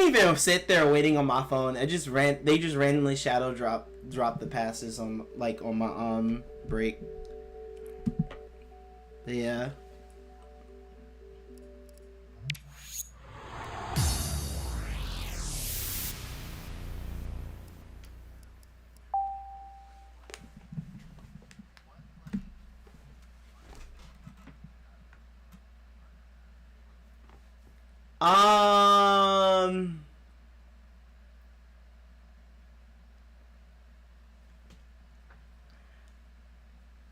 even sit there waiting on my phone. They just randomly shadow drop the passes on on my break. But yeah.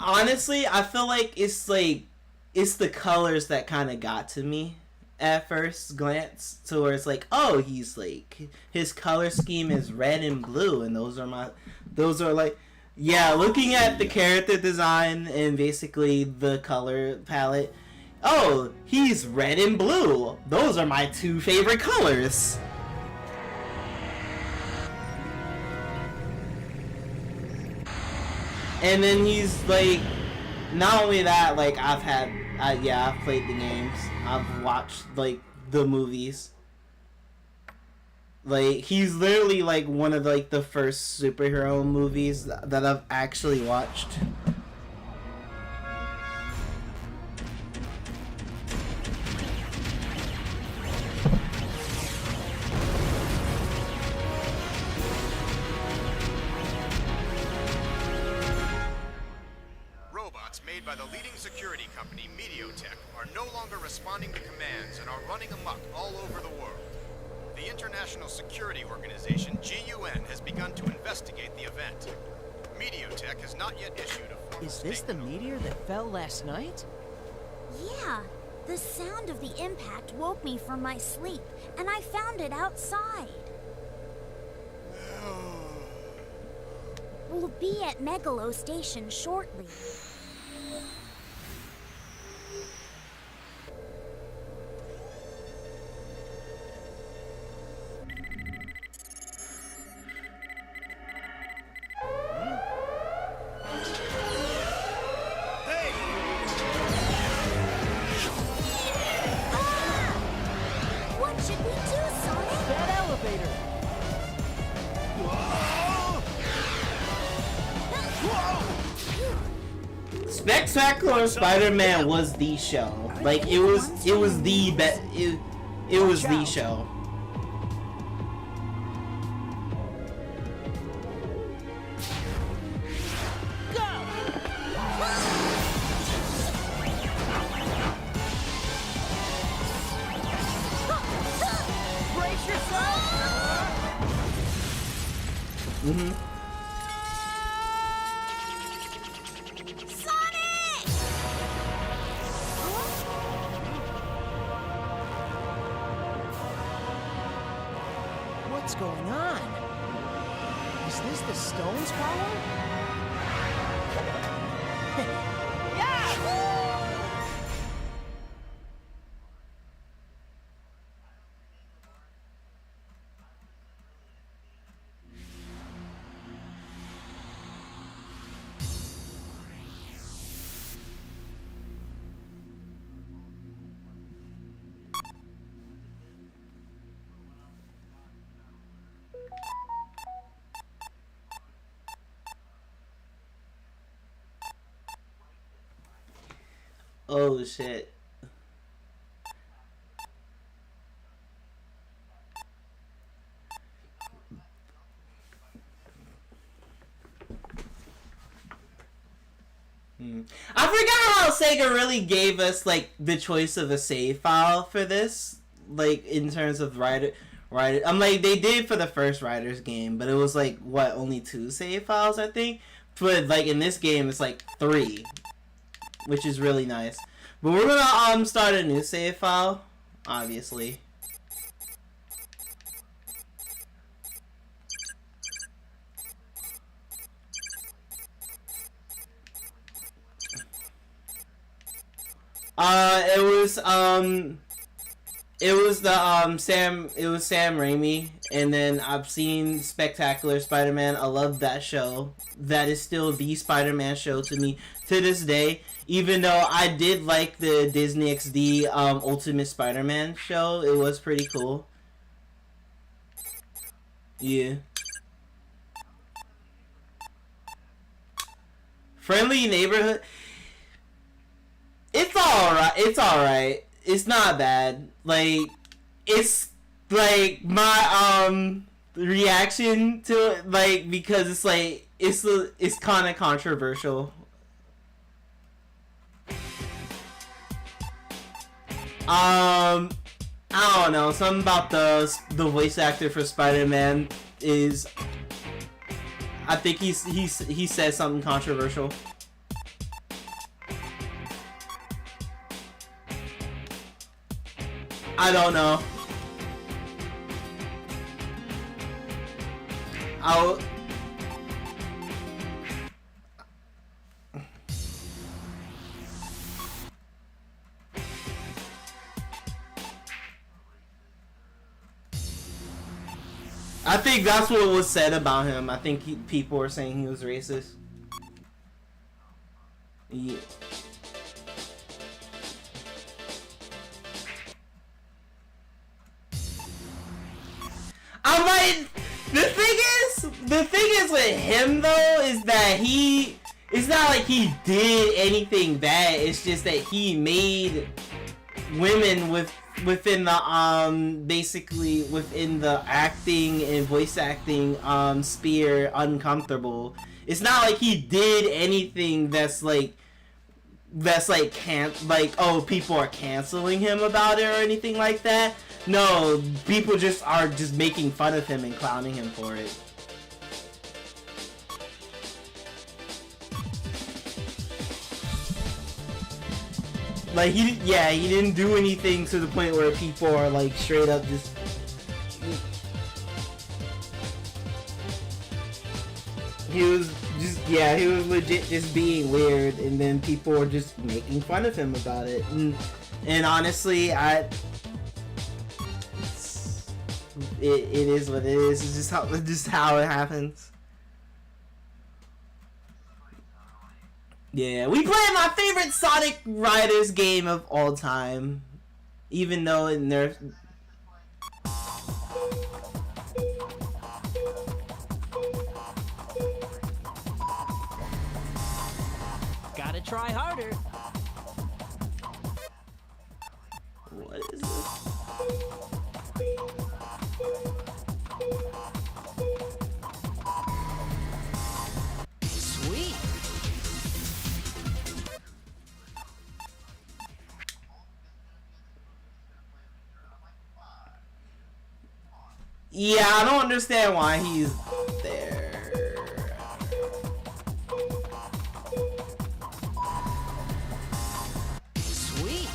Honestly, I feel like it's the colors that kind of got to me at first glance, to where it's like, oh, he's like, his color scheme is red and blue, and those are like, yeah, looking at the character design and basically the color palette, oh, he's red and blue. Those are my two favorite colors. And then he's like, not only that, like I've played the games, I've watched like the movies. Like he's literally like one of like the first superhero movies that I've actually watched. Made by the leading security company, Mediotech, are no longer responding to commands and are running amok all over the world. The International Security Organization, GUN, has begun to investigate the event. Mediotech has not yet issued a formal Is this the meteor that fell last night? Yeah. The sound of the impact woke me from my sleep, and I found it outside. We'll be at Megalo Station shortly. Spectacular Spider-Man was the show. Like it was the best. It was the show. Brace yourself! What's going on? Is this the Stone's power? Oh shit. I forgot how Sega really gave us like the choice of a save file for this, like in terms of Rider. I'm like, they did for the first Riders game, but it was like what, only 2 save files, I think. But like in this game, it's like 3, which is really nice. But we're gonna start a new save file, obviously. It was Sam Raimi, and then I've seen Spectacular Spider-Man. I love that show. That is still the Spider-Man show to me to this day. Even though I did like the Disney XD Ultimate Spider-Man show, it was pretty cool. Yeah. Friendly Neighborhood. It's alright. It's alright. It's not bad. Like, it's like my reaction to it, like, because it's like it's kind of controversial. I don't know. Something about the voice actor for Spider-Man is. I think he says something controversial. I don't know. I think that's what was said about him. I think people were saying he was racist. Yeah. I'm like, the thing is with him though is that it's not like he did anything bad. It's just that he made women within the basically within the acting and voice acting sphere uncomfortable. It's not like he did anything that's like oh, people are canceling him about it or anything like that. No, people just are just making fun of him and clowning him for it. Like he didn't do anything to the point where people are like straight up just. He was legit just being weird, and then people were just making fun of him about it. And honestly, it is what it is. It's just how it happens. Yeah, we played my favorite Sonic Riders game of all time, even though in there. Gotta try harder. What is this? Sweet. Yeah, I don't understand why he's there. Sweet.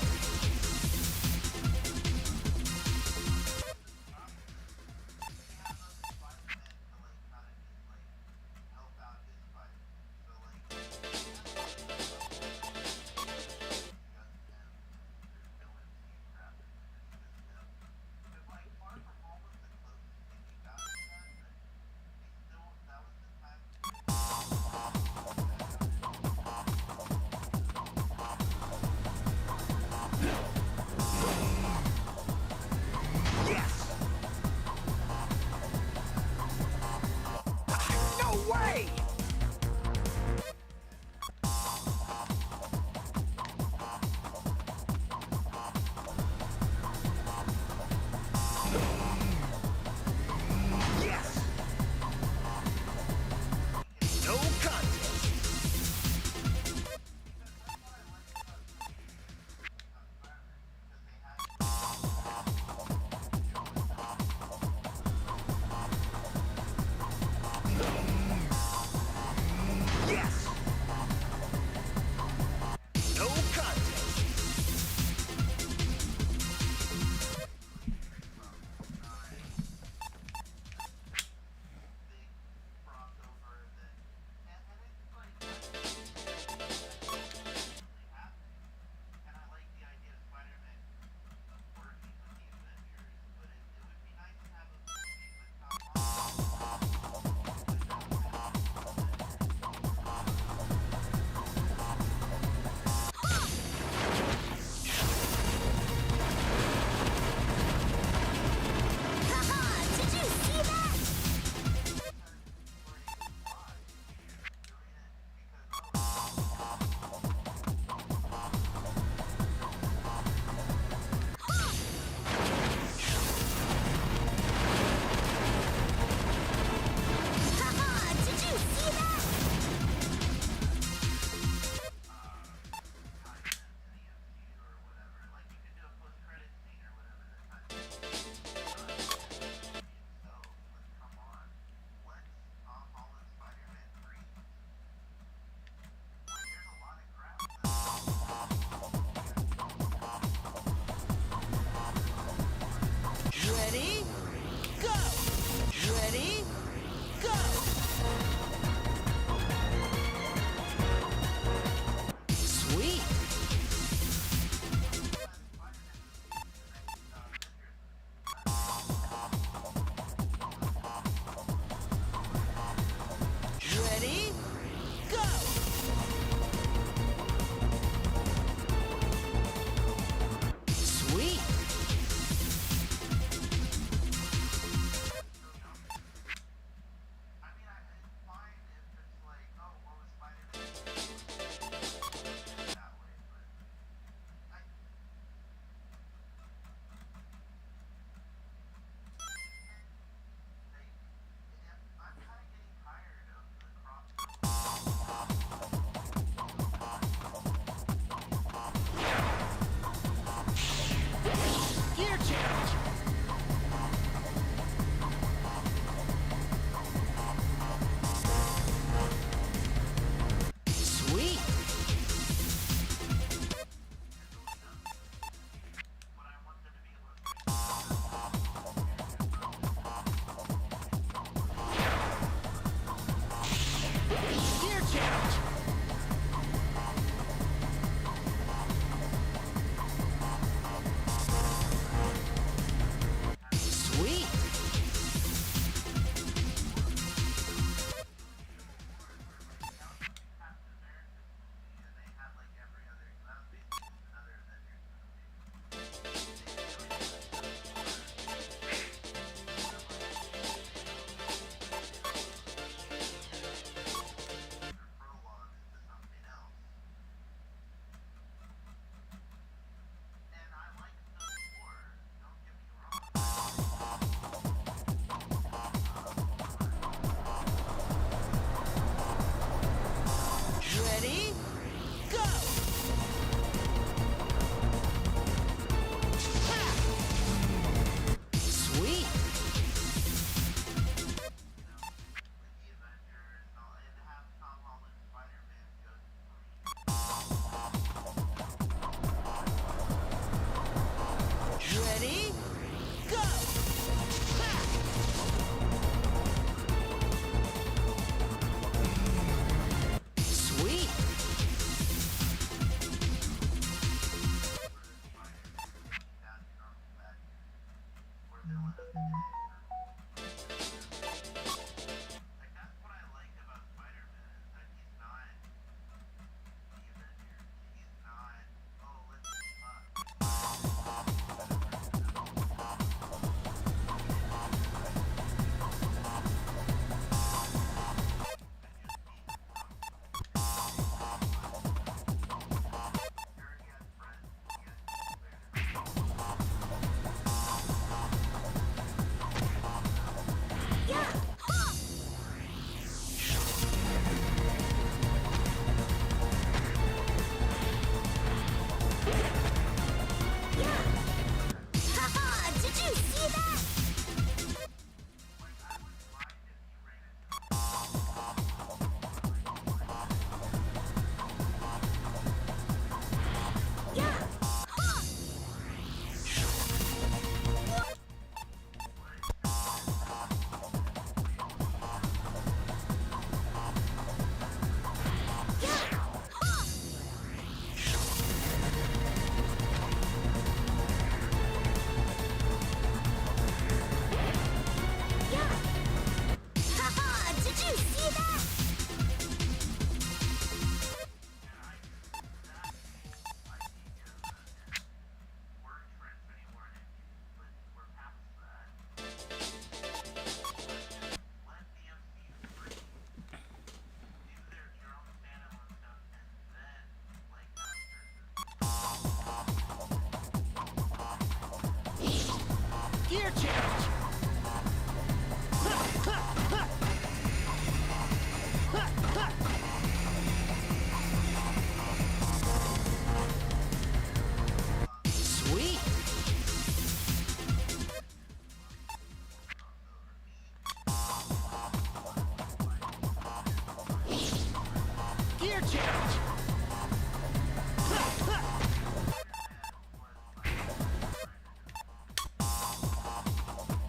Gear change!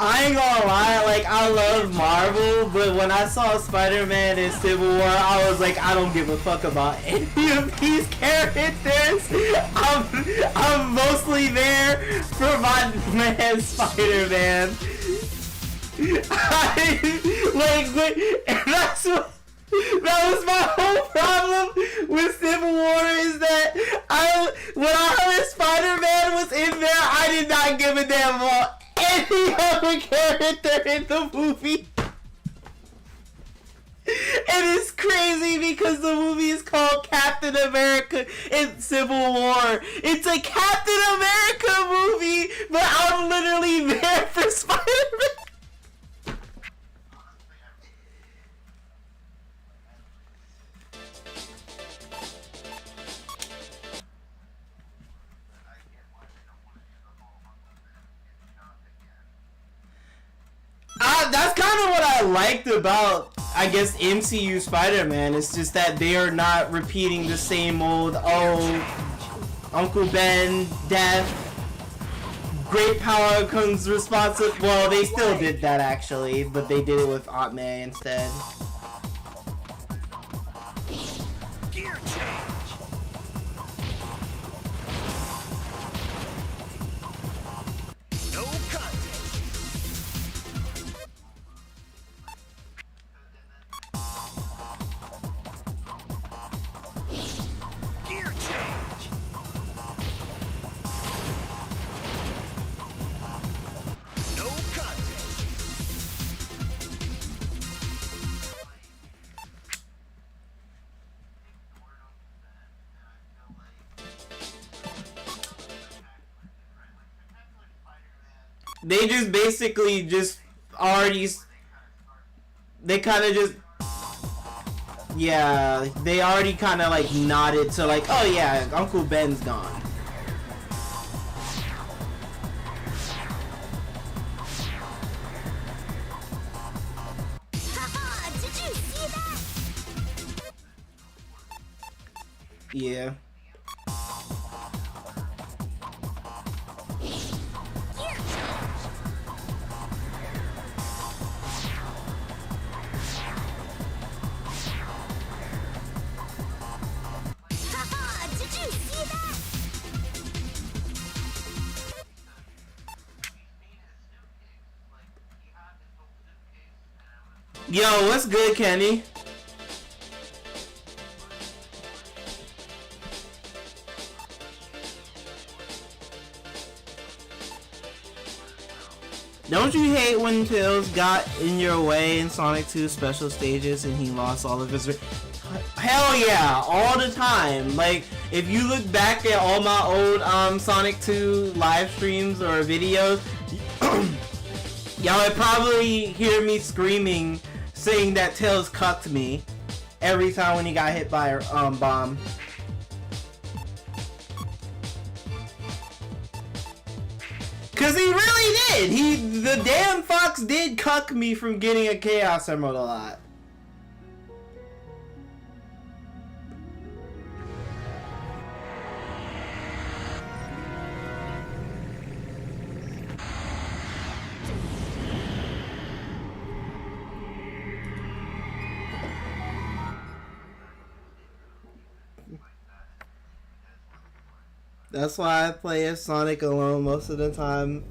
I ain't gonna lie, like, I love Marvel, but when I saw Spider-Man in Civil War, I was like, I don't give a fuck about any of these characters. I'm mostly there for my man Spider-Man. That was my whole problem with Civil War, is that when I heard Spider-Man was in there, I did not give a damn about any other character in the movie. And it's crazy because the movie is called Captain America in Civil War. It's a Captain America movie, but I'm literally there for Spider-Man. That's kind of what I liked about, I guess, MCU Spider-Man. It's just that they are not repeating the same old, oh, Uncle Ben, death, great power comes responsibility. Well, they still did that actually, but they did it with Aunt May instead. Gear change! No contest! Gear change! No contest! They just basically just already, they kind of just, yeah, they already kind of like nodded to like, oh yeah, Uncle Ben's gone. Haha, did you see that? Yeah. Gear change! Haha, did you see that? Yo, what's good, Kenny? Don't you hate when Tails got in your way in Sonic 2 special stages and he lost all of his... Hell yeah, all the time. Like, if you look back at all my old Sonic 2 live streams or videos, y'all would probably hear me screaming, saying that Tails cucked me every time when he got hit by a bomb. Cause he really did. The damn fox did cuck me from getting a Chaos Emerald a lot. That's why I play as Sonic alone most of the time.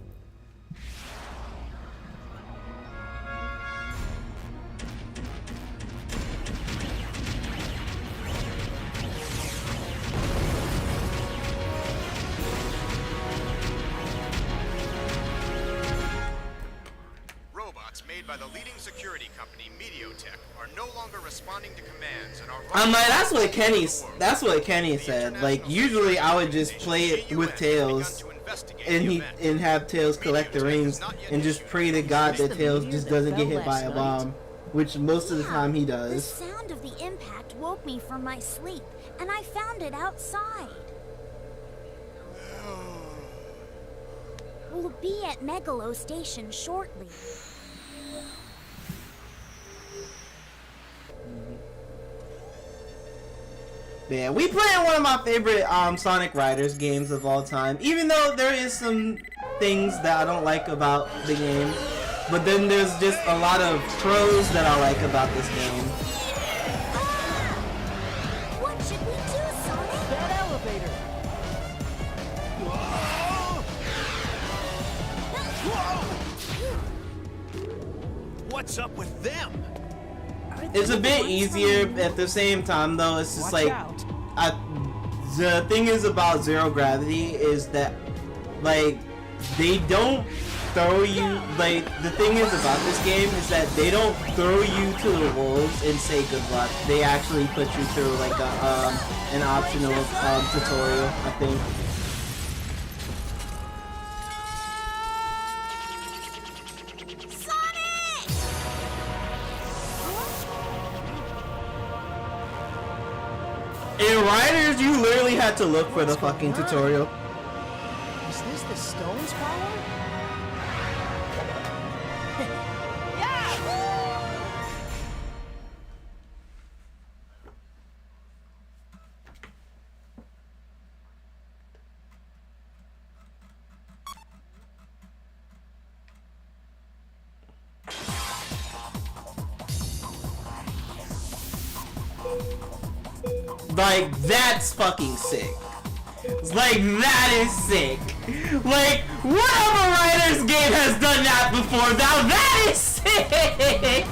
Robots made by the leading security company Mediotech are no longer responding to commands and are I'm like, that's what Kenny said. Like, usually I would just play it with Tails and have Tails collect the rings and just pray to God that Tails just doesn't get hit by a bomb, which most of the time he The does. sound of the impact woke me from my sleep, and I found it outside. We'll be at Megalo Station shortly. Yeah, we played one of my favorite Sonic Riders games of all time. Even though there is some things that I don't like about the game, but then there's just a lot of pros that I like about this game. What should we do, Sonic? That elevator. What's up with them? It's a bit easier at the same time though. It's just Watch like out. the thing is about Zero Gravity is that like they don't throw you, like the thing is about this game is that they don't throw you to the wolves and say good luck. They actually put you through like a an optional tutorial, I think. Sonic! In Riders, you literally had to look for the fucking tutorial. Is this the stone's power? Like, that's fucking sick. Like, that is sick. Like, what other Riders game has done that before? Now that is sick!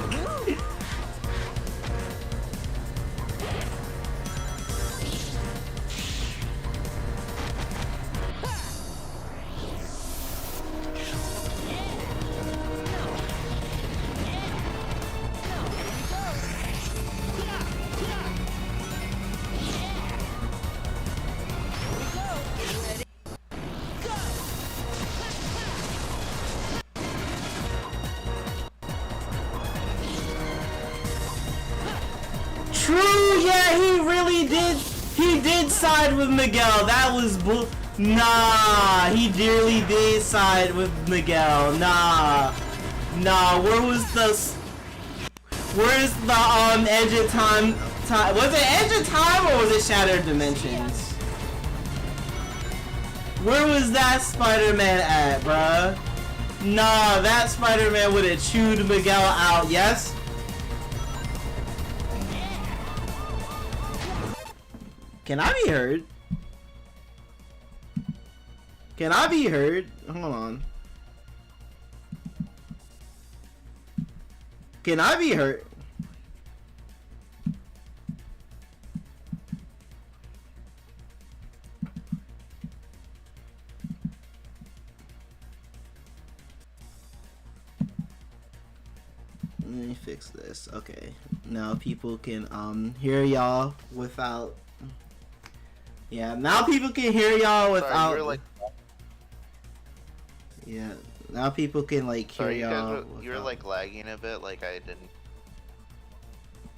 True, yeah, he really did. He did side with Miguel. That was nah, he really did side with Miguel. Nah. Where's the Edge of Time? Was it Edge of Time or was it Shattered Dimensions? Where was that Spider-Man at, bruh? Nah, that Spider-Man would have chewed Miguel out. Yes. Can I be heard? Can I be heard? Hold on. Can I be heard? Let me fix this. Okay. Now people can hear y'all without. Yeah, now people can hear y'all without. Sorry, yeah, now people can like hear sorry, y'all. you were like lagging a bit, like I didn't.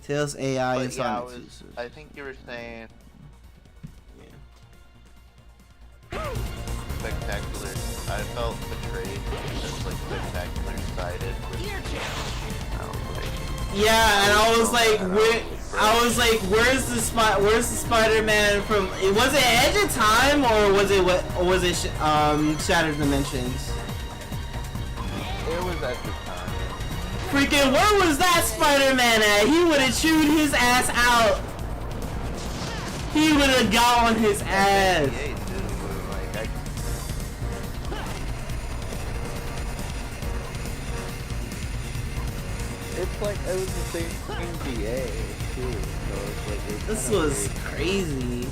Tails AI But and yeah, Sonic. I think you were saying Yeah. Spectacular. I felt betrayed because like Spectacular sided with. Yeah, and I was like, where's the Spider-Man from? Was it Edge of Time or was it Shattered Dimensions? It was at the time. Freaking, where was that Spider-Man at? He would have chewed his ass out. He would have got on his ass. Yeah, like, it's like it was the same DA too, so it's like This was crazy.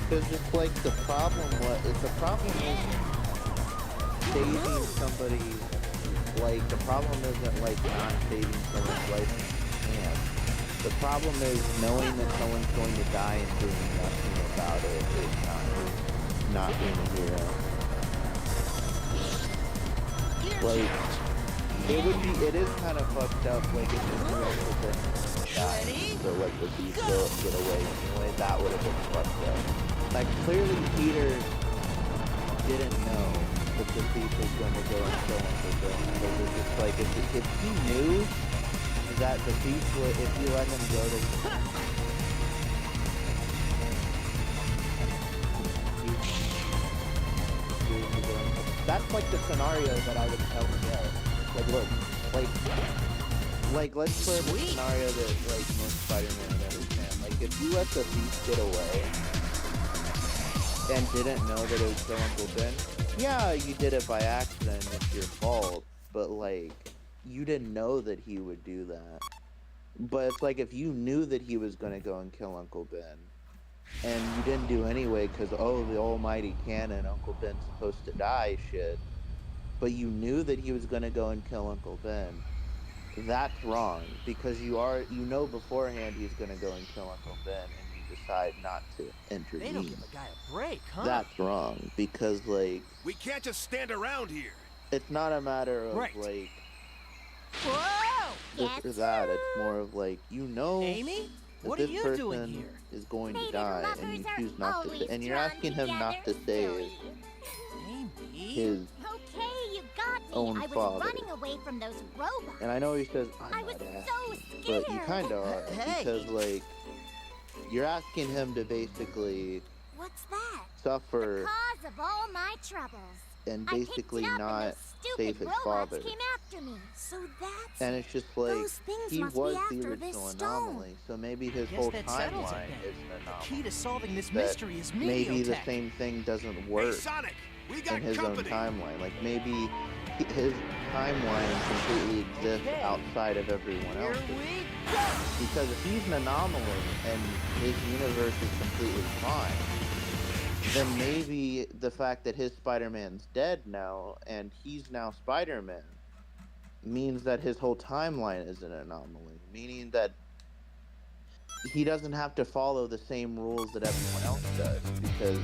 Because it's like the problem is saving somebody. Like the problem isn't like not saving someone's life. Yeah. The problem is knowing that someone's going to die and doing nothing about it is not being a hero. Like, it is kind of fucked up, like, if the hero would die, so, like, the Beast will get away anyway, that would have been fucked up. Like, clearly Peter didn't know that the thief was going to go and kill Uncle Ben. Because it's just like, if he knew that the thief would, if you let him go to... That's like the scenario that I would tell him. Like, look, like let's put the scenario that like most Spider-Man would understand. Like, if you let the thief get away and didn't know that it would kill Uncle Ben, yeah, you did it by accident. It's your fault. But like, you didn't know that he would do that. But it's like if you knew that he was gonna go and kill Uncle Ben, and you didn't do anyway because, oh, the almighty canon, Uncle Ben's supposed to die shit, but you knew that he was going to go and kill Uncle Ben, that's wrong, because you know beforehand he's going to go and kill Uncle Ben, and you decide not to intervene. They don't give a guy a break, huh? That's wrong, because, like... We can't just stand around here. It's not a matter of, Right. like... Whoa! This or that, it's more of, like, you know... Amy? that What are this you person doing here? is going to Native die, and you lovers are choose not to... always And you're drawn asking him not to together, save silly. Amy? his... Okay, you got me. own I was father. running away from those robots. And I know he says, I I'm was not asking, so scared. but you kind of are, Hey. because, like, you're asking him to basically What's that? suffer Cause of all my troubles. and I basically picked it up not and those stupid save his robots father. came after me. So that's And it's just like, those things he must was be the after this original stone. anomaly, so maybe his Guess whole that settles it timeline then. is an The key anomaly. to solving this That mystery is maybe the Mediotech. same thing doesn't Hey, work Sonic, we got in his company. own timeline. Like, maybe his timeline completely exists Okay. outside of everyone Here else's. we go! Because if he's an anomaly and his universe is completely fine, then maybe the fact that his Spider-Man's dead now and he's now Spider-Man means that his whole timeline is an anomaly, meaning that he doesn't have to follow the same rules that everyone else does, because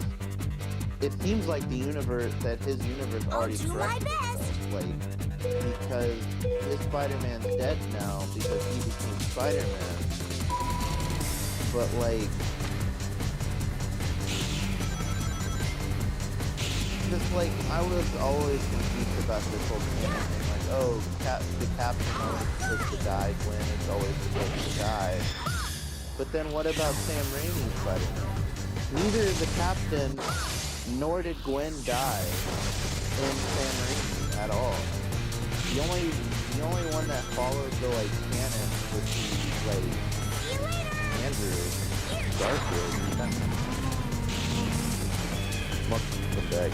it seems like the universe, that his universe I'll already do my corrected best. itself, like, because his Spider-Man's dead now because he became Spider-Man. But like, just like, I was always confused about this whole canon thing, like, oh, the Captain always supposed to die, Gwen is always supposed to die. But then what about Sam Raimi's Spider-Man? Neither the Captain nor did Gwen die in Sam Raimi at all. The only one that followed the like canon was like Andrew Garfield. Welcome back.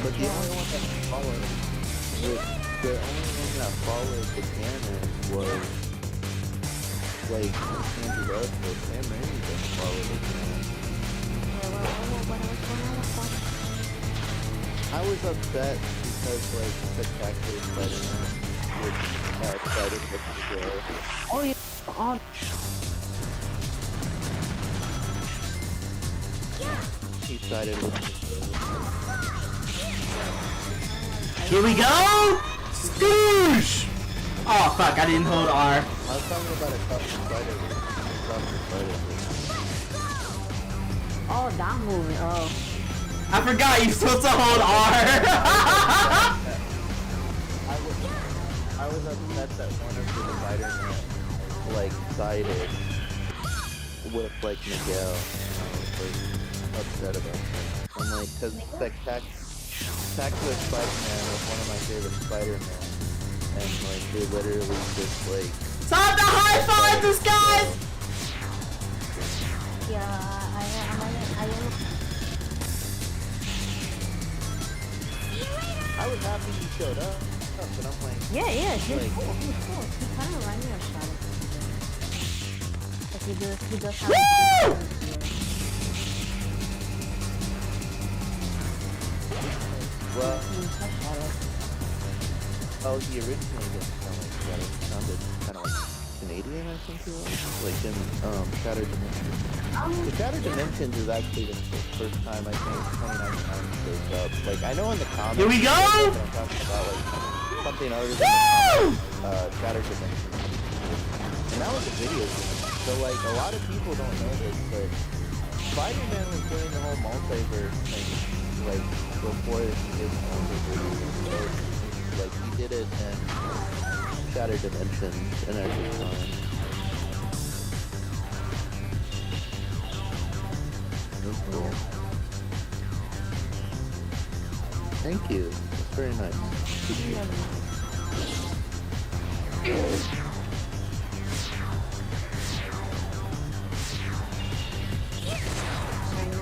But the only one that followed, the only one that followed the canon was like Andrew Garfield. Sam Raimi didn't follow the canon. I was upset because like Spectacular Spider-Man was excited with the show. Oh yeah. He sided with the show. Here we go! Scoosh! Oh fuck, I didn't hold R. I was talking about a couple Spider-Man. Oh, that movie. Oh. I forgot you're supposed to hold R. I was upset that one of the Spider-Man like sided with like Miguel. I was like upset about that. I'm like, cause Spectacular Spider-Man was one of my favorite Spider-Man, and like they literally just like. Time to high five this guy! Yeah, I was happy he showed up, but I'm like, yeah, he's Like- cool. He's cool. He kind of reminds me of Shadow. But he does have. Woo! well, Shadow. oh, he originally didn't sound like Shadow. He sounded kind of like Canadian, I think he was, like in Shattered Dimensions. The Shattered Dimensions is actually the first time I think 2099 shows up. Like, I know in the comics. Here we go! I'm talking about like something other than the comics, Shattered Dimensions. And that was a video game. So like, a lot of people don't know this, but Spider-Man was doing the whole multiverse thing, like, before his multiverse. Like, he did it in Shattered Dimensions and everything. That's cool. Thank you. That's very nice.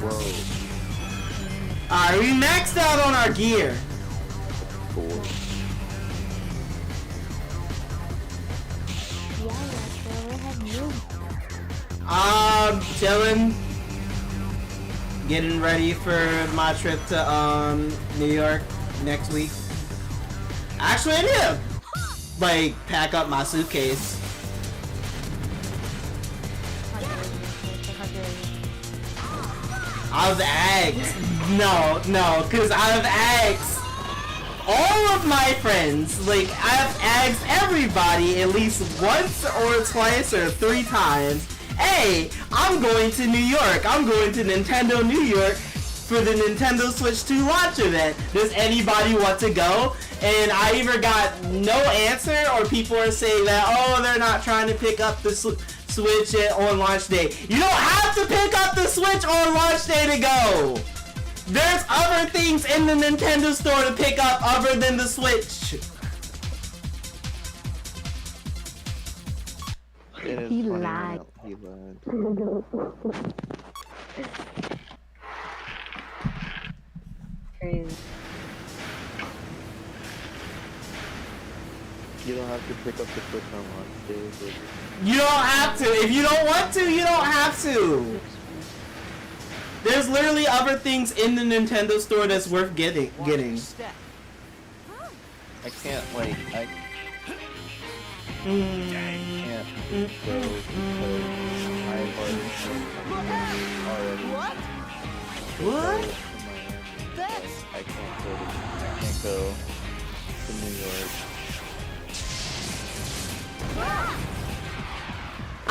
Whoa. Alright, we maxed out on our gear. Cool. Where have you? Chilling. Getting ready for my trip to New York next week. Actually, I need to like pack up my suitcase. Out of eggs. No, cause out of eggs, all of my friends, like I have asked everybody at least once or twice or 3 times, hey, I'm going to New York. I'm going to Nintendo New York for the Nintendo Switch 2 launch event. Does anybody want to go? And I either got no answer or people are saying that, oh, they're not trying to pick up the Switch on launch day. You don't have to pick up the Switch on launch day to go. There's other things in the Nintendo store to pick up other than the Switch. It is He funny lied. how he lied. Crazy. You don't have to pick up the Switch on launch day, but You don't have to. If you don't want to, you don't have to. There's literally other things in the Nintendo store that's worth getting. I can't, like, I can't go because I've already What? What? I can't go to New York.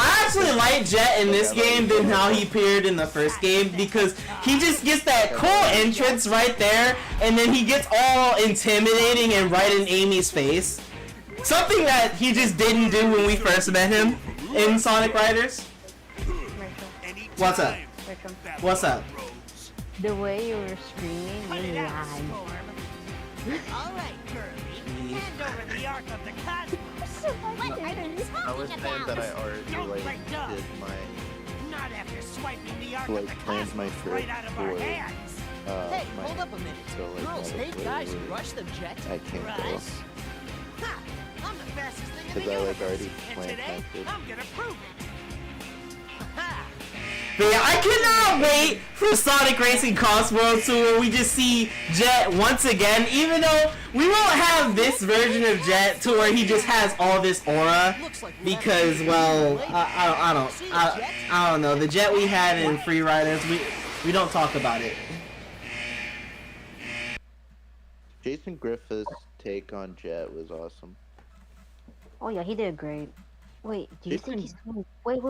I actually like Jet in this game than how he appeared in the first game because he just gets that cool entrance right there and then he gets all intimidating and right in Amy's face. Something that he just didn't do when we first met him in Sonic Riders. What's up? What's up? The way you were screaming, you lied. All right, Kirby. Hand over the Ark of the Cosmos. What are you I was talking saying that I about? already, Don't like, play dumb. did my, Not after swiping the Ark like, of the planned my Cosmos trip right out of our for, hands. Hey, my hold up a minute. So, like, Girls hate guys who rush the jet. I can't go. Rush? Ha! I'm the fastest thing in Because the I, like, universe. already And planned today, my trip. I'm gonna prove it. Ha! But yeah, I cannot wait for Sonic Racing Cross World Tour where we just see Jet once again, even though we won't have this version of Jet to where he just has all this aura because, well, I don't know. The Jet we had in Free Riders, we don't talk about it. Jason Griffith's take on Jet was awesome. Oh yeah, he did great. Wait, do you Jason- think he's coming? Wait.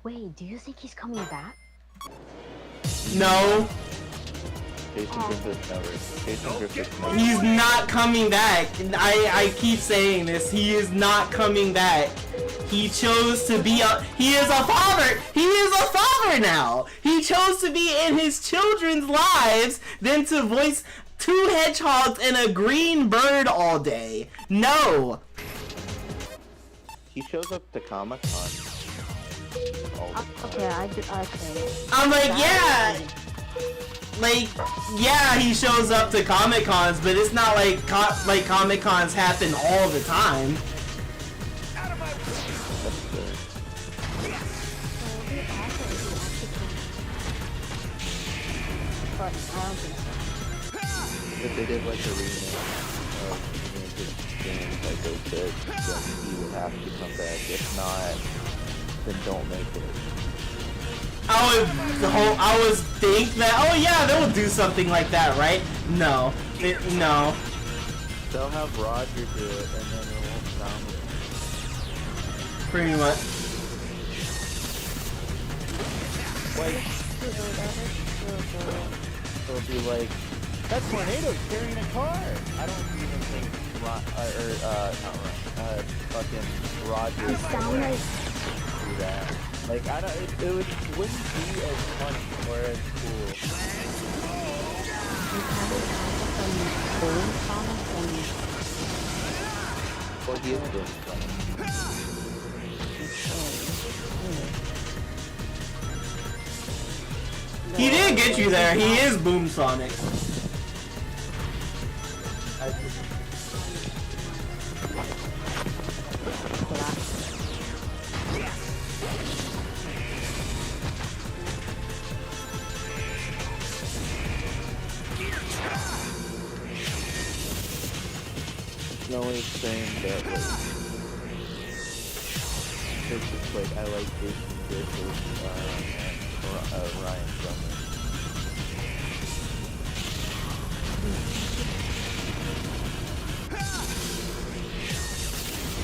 Wait, do you think he's coming back? No, Jason Griffith never. Jason Griffith never. he's not coming back. I keep saying this. He is not coming back. He chose to be he is a father. He is a father now. He chose to be in his children's lives than to voice 2 hedgehogs and a green bird all day. No. He shows up to Comic-Con. All the time. Okay, okay. I'm like, yeah. Like, yeah, he shows up to Comic Cons, but it's not like Comic Cons happen all the time. That's good. But I don't think so. If they did like a remake of games like those did, then he would have to come back. If not, then don't make it. I would think that, oh yeah, they'll do something like that, right? No. No. They'll have Roger do it, and then it won't sound Pretty much. like It'll be like, that tornado's carrying a car. I don't even think fucking Roger You sound like do that. Like, I don't, wouldn't be as funny or as cool. Well, he is doing funny. He did get you there. He is Boom Sonic. No one's saying that, like, it's just like, I like Jason Griffith, and Ryan Drummond.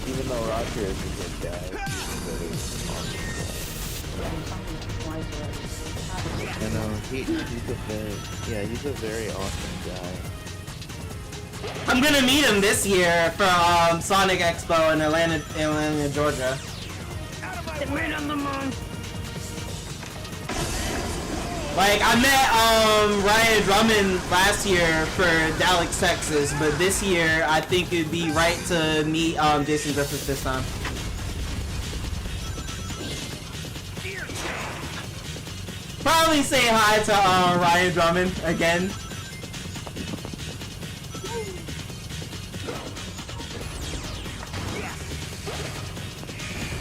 Even though Roger is a good guy, he's very awesome. You know, he's a very awesome guy. I'm gonna meet him this year for Sonic Expo in Atlanta, Georgia. Like, I met Ryan Drummond last year for Dallas, Texas, but this year I think it'd be right to meet Jason Griffith this time. Probably say hi to Ryan Drummond again.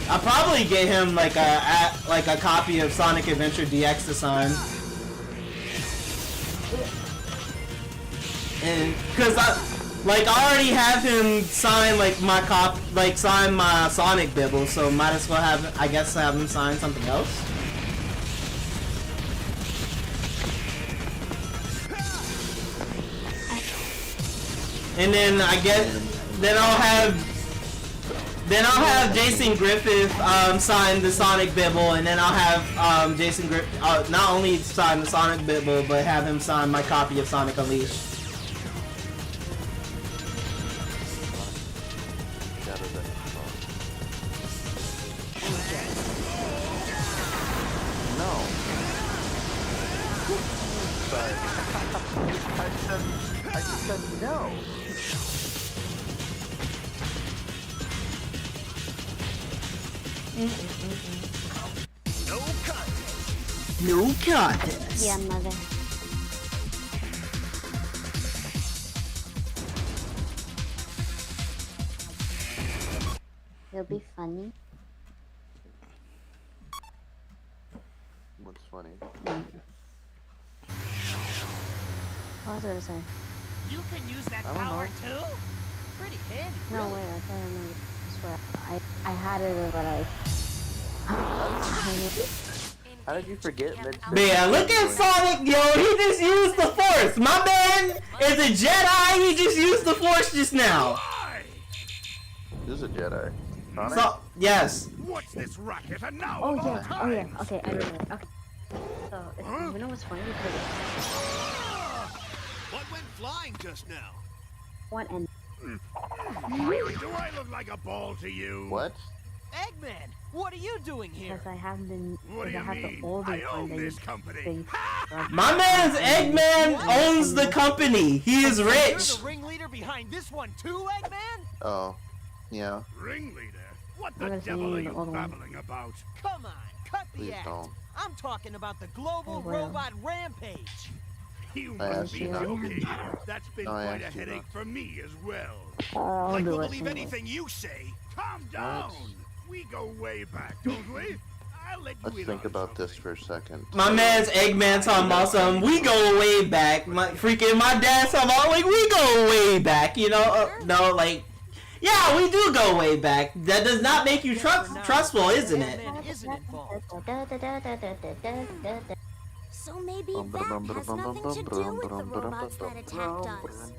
I'll probably get him like a copy of Sonic Adventure DX to sign. And cause I already have him sign like sign my Sonic Bibble, so might as well have him sign something else. And then I'll have Jason Griffith sign the Sonic Bibble, and then I'll have Jason Griffith not only sign the Sonic Bibble, but have him sign my copy of Sonic Unleashed. No. Sorry. I just said no. No contest. No contest. yeah, mother. It'll be funny. What's funny? What was I gonna say? You can use that I don't power know. too? Pretty handy. No, really. wait, I can't remember. I swear. I had it, but How did you forget mid? Man, look at Sonic, yo, he just used the Force. My man is a Jedi, he just used the Force just now. This is a Jedi. Sonic? So, yes. What's this racket? And now Oh of all yeah, oh yeah. times? Okay, I remember. Okay. So, you know what's funny? Because What went flying just now? one and Do I look like a ball to you? What? Eggman, what are you doing here? because I have the What do you I have mean? the older I one own that this you company. think. My man's Eggman owns the company. He is You're rich. the ringleader behind this one too, Eggman? Oh, yeah. Ringleader? What I'm the gonna devil see are the you other one. babbling about? Come on, cut the Please act. don't. I'm talking about the global I will. robot rampage. You I must asked be you that. joking. That's been I quite a asked you headache that. for me as well. I'll Like do we'll it. believe anything you say. Calm down. We go way back, don't we? I'll let you Let's in think on about this something. for a second. My man's Eggman talking about something. We go way back. My dad's talking about like we go way back. You know, no, like, yeah, we do go way back. That does not make you trustful, isn't it? Eggman isn't involved. So maybe that has nothing to do with the robots that attacked us.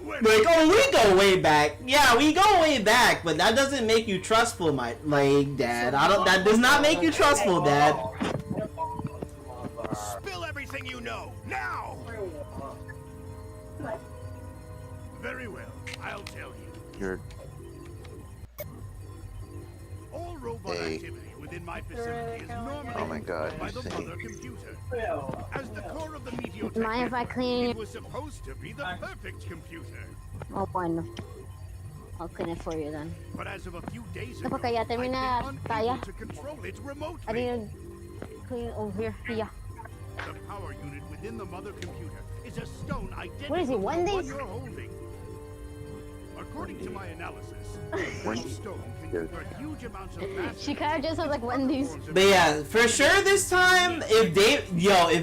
Like, oh, we go way back. Yeah, we go way back, but that doesn't make you trustful, my Dad. That does not make you trustful, Dad. everything you know, now! Very well, I'll tell you. You're All robot Hey. activity within my facility is normally Oh my God, by the insane. mother computer. As the core of the Meteotech, Mind if I clean it was supposed to be the perfect computer. Oh, bueno. I'll clean it for you then. But as of a few days No, ago, porque ya I've termina been talla. unable to control it I remotely. need to clean over here. Yeah. The power unit within the mother computer is a stone identical What is it, to the one Wendy's? you're holding. According to my analysis, this Wendy's. stone can convert huge amounts of mass. She kind of just looks like Wendy's. But yeah, for sure this time, if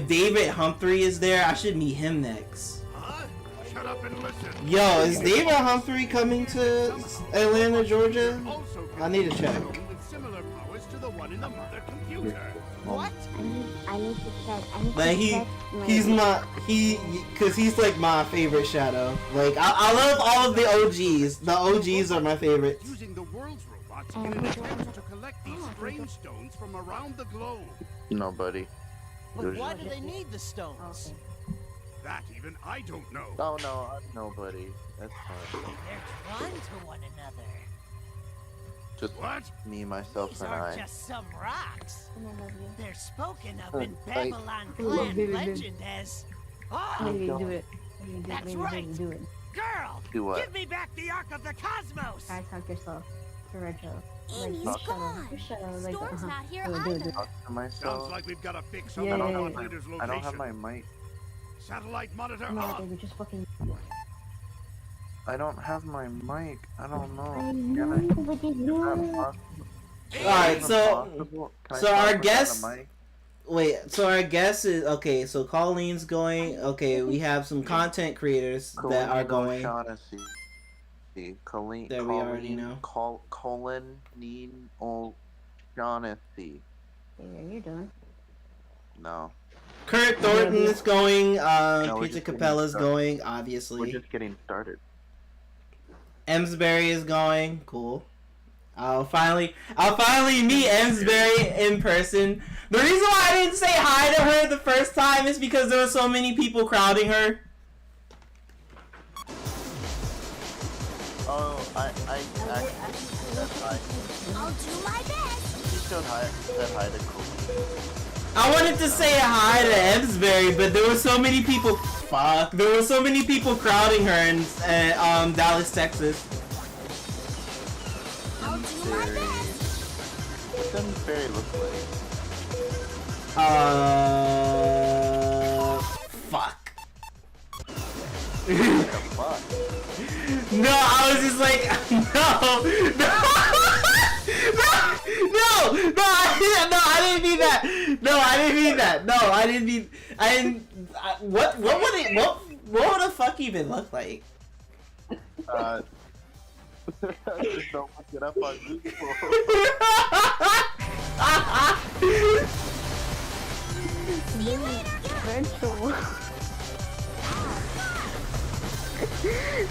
David Humphrey is there, I should meet him next. Huh? Shut up and listen. Yo, is David Humphrey coming to Atlanta, Georgia? Also I need to check. stone with similar powers to the one in the mother computer. What? I need to check. I need But to he, check cause he's like my favorite Shadow. Like I love all of the OGs. The OGs are my favorites. Using the world's robots in an attempt to collect these strange stones from around the globe. no, buddy. But why do they need the stones? Okay. That even I don't know. Oh no, no, buddy. That's fine. They're drawn to one another. Just What? me, myself, These and aren't I. just some rocks. They're spoken of in I- Babylon I love clan it. legend as... Oh, Maybe do it. That's Maybe right. do it. girl! Do what? Give me back the Ark of the Cosmos! Try to talk yourself to Rachel. Amy's Like, gone. shut up, like, Storm's not here do it, do it, do either. it. Talk to myself. Sounds like we've got to fix Yeah, up yeah, on yeah, the yeah. operator's location. I don't have my mic. Satellite monitor No, on. baby, just fucking. I don't have my mic. I don't know. I Can know, but you Is that know. possible? Alright, Is that so possible? Can I so talk our without a guest- mic? wait, so our guess is okay. So Colleen's going. Okay, we have some content creators that are going. Colleen, That we already know. Colin Neen O'Shaughnessy. Yeah, you're done. No, Kurt Thornton is going. No, we're Peter just getting Capella's started. going. we're Obviously, just getting started. Emsbury is going. Cool. I'll finally meet Emsbury in person. The reason why I didn't say hi to her the first time is because there were so many people crowding her. Oh, I actually said hi. I'll do my best. She said hi to Colleen. I wanted to say hi to Emsbury, but there were so many people. Fuck! There were so many people crowding her in Dallas, Texas. I'll do my best. What does Fairy look like? Fuck. Like a fuck. No, I was just like, no, I didn't mean that. What would a fuck even look like? Just don't look it up on Google. See you later. Rachel.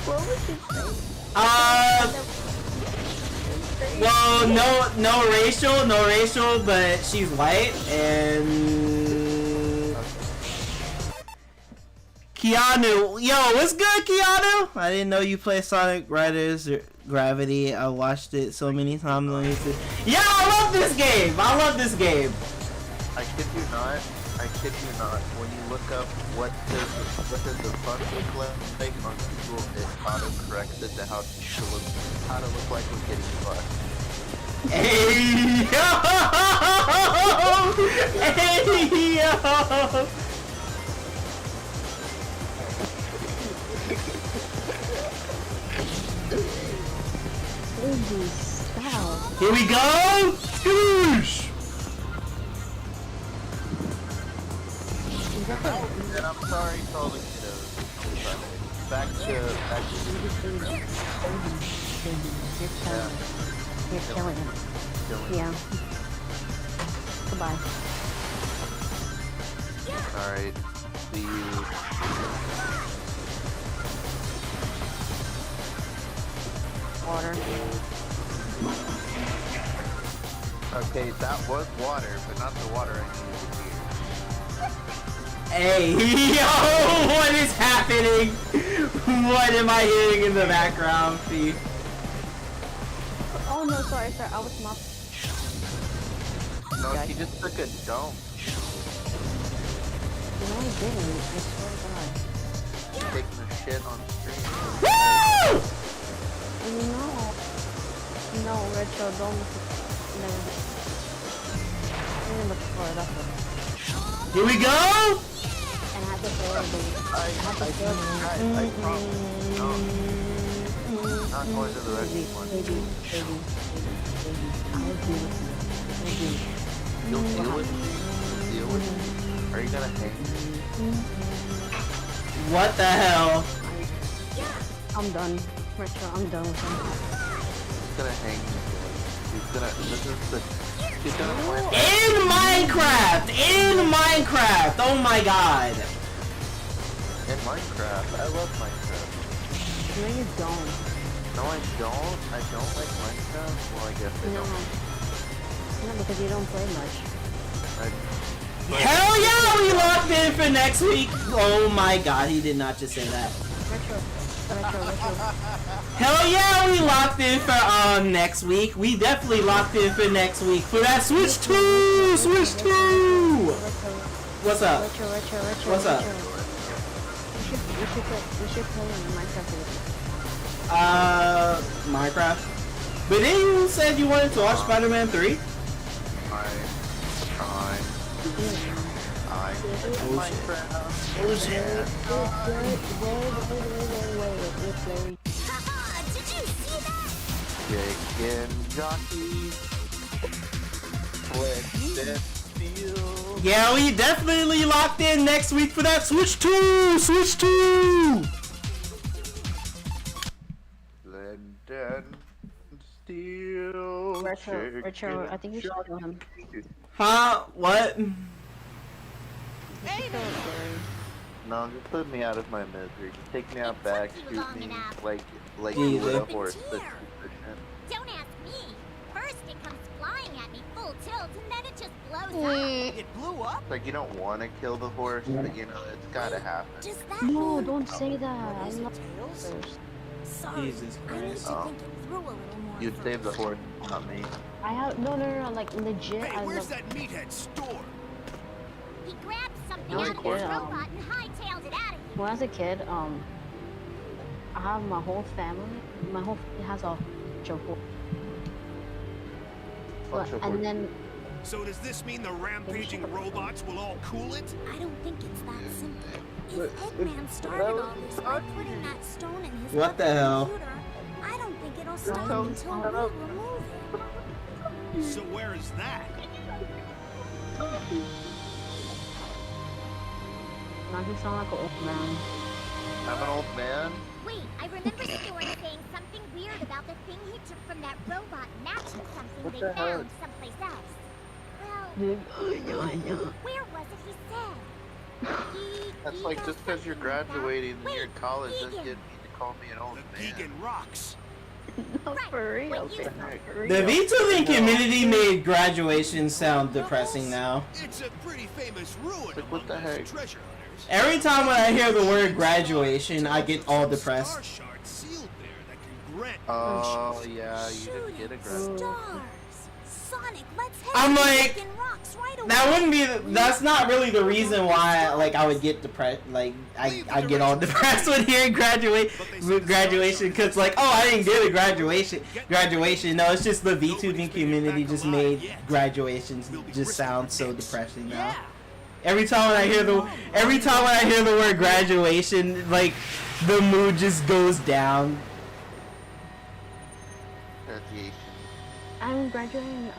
What was she saying? Well, no racial, but she's white, and Keanu. Yo, what's good, Keanu? I didn't know you play Sonic Riders or Gravity. I watched it so many times on YouTube. Yeah, I love this game. I kid you not. When you look up what does the fuck look like on Google, it auto-corrects it to how to look like we're getting fucked. Hey yo! Baby, stop. Here we go! Skoosh! And I'm sorry to all the kiddos. Back to You're killing him. killing. Yeah. Goodbye. Alright. See you. Water. Okay, that was water, but not the water I needed to hear. Hey, yo, what is happening? What am I hearing in the background, Fee? Oh no, sorry, I was not. No, he just took a dump. No, I didn't. I swear to God. Taking a shit on stream. Woo! No, Retro, don't look at. Never. I'm gonna look for it. That's what. Here we go! And I have to throw it, baby. I promise. No. Not going to the Baby, next one. baby. I'll do it. You'll deal with me? You'll deal with me? Are you gonna hang me? What the hell? I'm done. Retro, I'm done with him. He's gonna hang me. He's gonna plant. In Minecraft! In Minecraft! Oh my god! In Minecraft. I love Minecraft. No, you don't. No, I don't. I don't like Minecraft. Well, I guess I No. don't. No, because you don't play much. Hell yeah, we locked in for next week! Oh my god, he did not just say that. Retro. Hell yeah, we locked in for next week. We definitely locked in for next week for that Switch 2! Switch 2! What's up? Retro. What's up? We should play in Minecraft with Minecraft. But then you said you wanted to watch Spider-Man 3? Oh shit. Haha, did you see that? Chicken jockeys. Flint steel. Yeah, we definitely locked in next week for that Switch 2! Switch 2! Linden steel. Retro, I think you should kill him. Huh? What? No, just put me out of my misery. Just take me out back, took you shoot long me enough. like Jesus. you would a Happened horse. here? That's sufficient. Don't ask me. First it comes flying at me full tilt, and then it just blows up. It blew up? Like you don't want to kill the horse, but you know it's gotta happen. Does that No, mean? don't say that. I Is it love Tails? first. Sorry, Jesus I need Christ. to Oh. think it through a little more. You'd first. save the horse, not me. I have no, like legit. Hey, I where's love. that meathead store? He grabbed something Oh, out of his yeah. robot and hightailed it out of here. When I was a kid, I have my whole family. My whole it has a Joker. Bunch of And then So does this mean the rampaging robots will all cool it? I don't think it's that simple. If Eggman started all this by putting that stone in his What the fucking hell? computer, I don't think it'll stop tell me until shut we up. remove it. So where is that? now he sound like an old man. I'm an old man. Wait, I remember Stuart saying something weird about the thing he took from that robot matching something What they the hell? found someplace else. Well, Dude, where was it he said? That's like just because you're graduating and you're in college doesn't Egan. get me to call me an old The man. vegan rocks. no, Right, for real, what you man, said. for The real. VTubing community made graduation sound depressing now. It's a pretty famous ruin Like, among what the those heck? treasure hunters. Every time when I hear the word graduation, I get all depressed. Star shards sealed there that can grant Oh yeah, you Shooting didn't get a grad. stars. Sonic, let's head I'm to like, Vegan Rocks right away. That wouldn't be. That's not really the reason why. Like I would get depressed. Like I get all depressed when hearing graduation because like I didn't get a graduation. No, it's just the VTubing community just made graduations just sound so depressing now. Every time when I hear the word graduation, like the mood just goes down. Graduation. I'm graduating.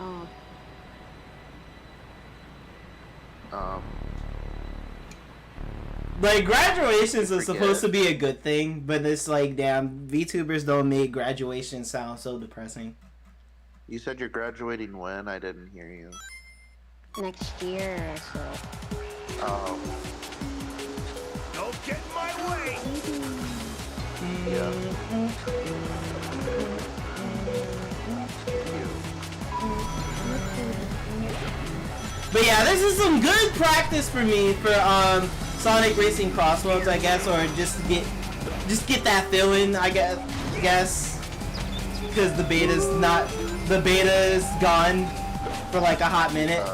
Like graduations are Forget supposed to it. be a good thing, but it's like damn VTubers don't make graduation sound so depressing. You said you're graduating when? I didn't hear you. Next year, so. Oh, Don't get in my way! yeah. But yeah, this is some good practice for me for Sonic Racing Crossroads, I guess, or just to get that feeling, I guess, because the beta is gone for like a hot minute.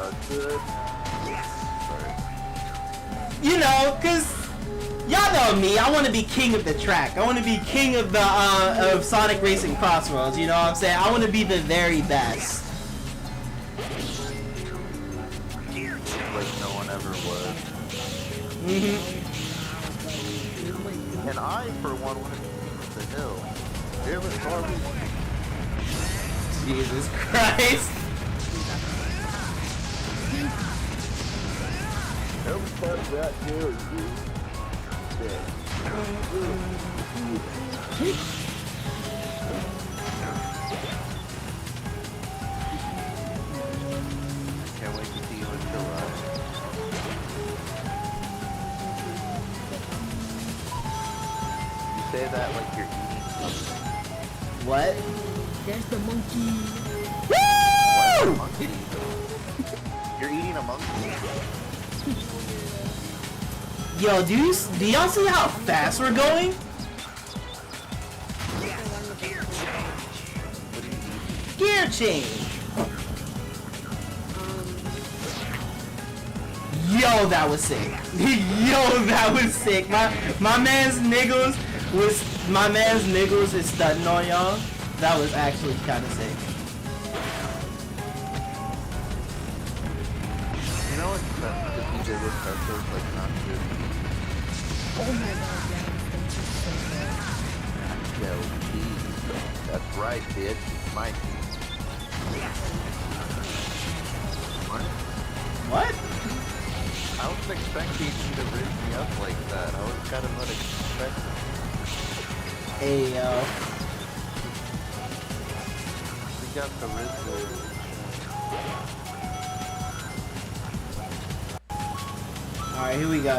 You know, cause y'all know me. I want to be king of the track. I want to be king of the of Sonic Racing Crossroads. You know what I'm saying? I want to be the very best. Like no one ever was. And I, for one, want to be king of the hill. It was horrible. Jesus Christ. Everybody got there, dude. Can't wait to see you in July. You say that like you're eating something. What? There's the monkey. What? Woo! A monkey? You're eating a monkey? Yo, do y'all see how fast we're going? Gear change. Yo, that was sick. Yo, that was sick. My man's Niggles is stunting on y'all. That was actually kind of sick. You know what's best to be there with Petro's like not good. Oh my god, yeah, Yo, geez. That's right, bitch. It's my team. What? What? I wasn't expecting you to rig me up like that. I was kind of unexpected. Hey, yo. We got the Rizzler. Alright, here we go.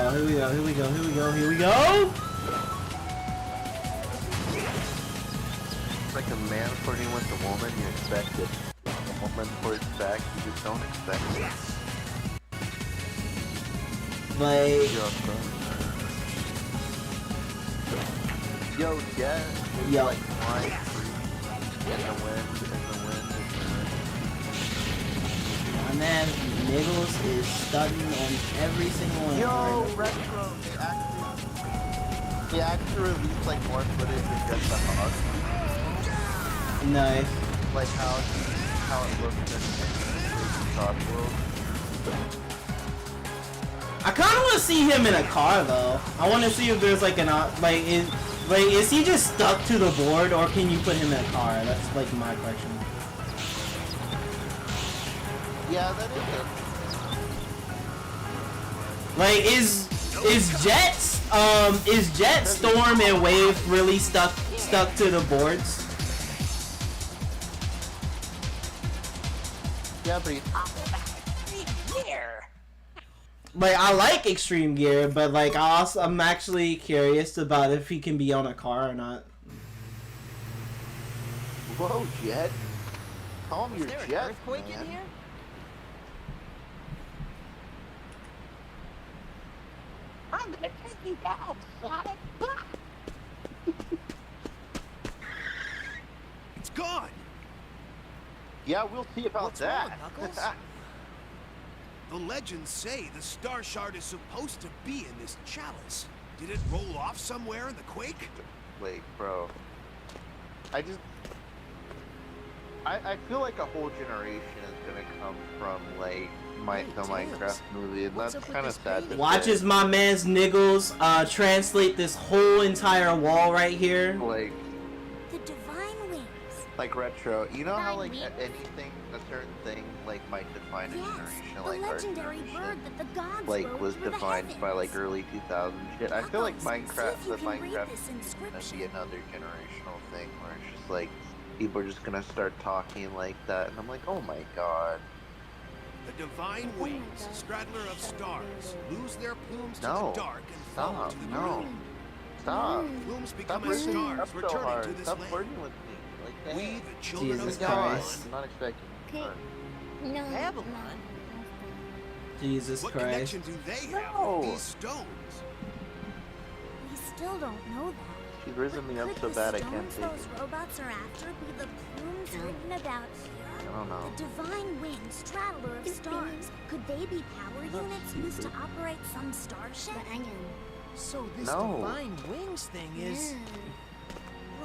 It's like a man flirting with a woman, you expect it. A woman flirts back, you just don't expect it. Like, Yo, Jet. Yo. Like flying free in the wind. my man Niggles is stunting on every single one. Yo, Retro. They actually released like more footage of just the hug. Nice. Like how it looks in Cross World. I kind of want to see him in a car though. I want to see if there's like is he just stuck to the board or can you put him in a car? That's like my question. Yeah, that is it. Like is Jet Storm and Wave really stuck to the boards? Yeah, but Like I like Extreme Gear, but like I'm actually curious about if he can be on a car or not. whoa, Jet. Call him your Jet, man. I'm gonna take you down, Sonic. It's gone. Yeah, we'll see about What's that. wrong, Knuckles? The legends say the Star Shard is supposed to be in this chalice. Did it roll off somewhere in the quake? Wait, bro. I feel like a whole generation is gonna come from like the Minecraft movie, and What's that's up with kind of this sad to painting? Watch say. as my man's Niggles translate this whole entire wall right here. Like The divine wings. Retro. You know how Divine like wings? anything, a certain thing like might define a Yes, generation, the like our legendary generation, bird that the gods like rode was through the defined by like heavens. early 2000 shit. I feel like Knuckles, see Minecraft, if you the can read Minecraft this is gonna inscription. be another generational thing where it's just like people are just gonna start talking like that, and I'm like, oh my god. The divine wings, straddler of stars, lose their plumes to No. the dark and fall Stop. to the No. ground. Stop. Plumes Stop become as flirting stars, up so returning hard. to this Stop land. flirting with me. Like that. We, the children Jesus of God, Christ. I'm not expecting Okay. flirt. No. Babylon. Jesus What Christ. connection do they have No. with these stones? We still don't know that. She's risen me up Could so the bad I stones can't take those it. robots are after be the plumes written about here? I don't know. The divine wings, straddler of stars. Could they be power units used to operate some starship? So this No. divine wings thing is...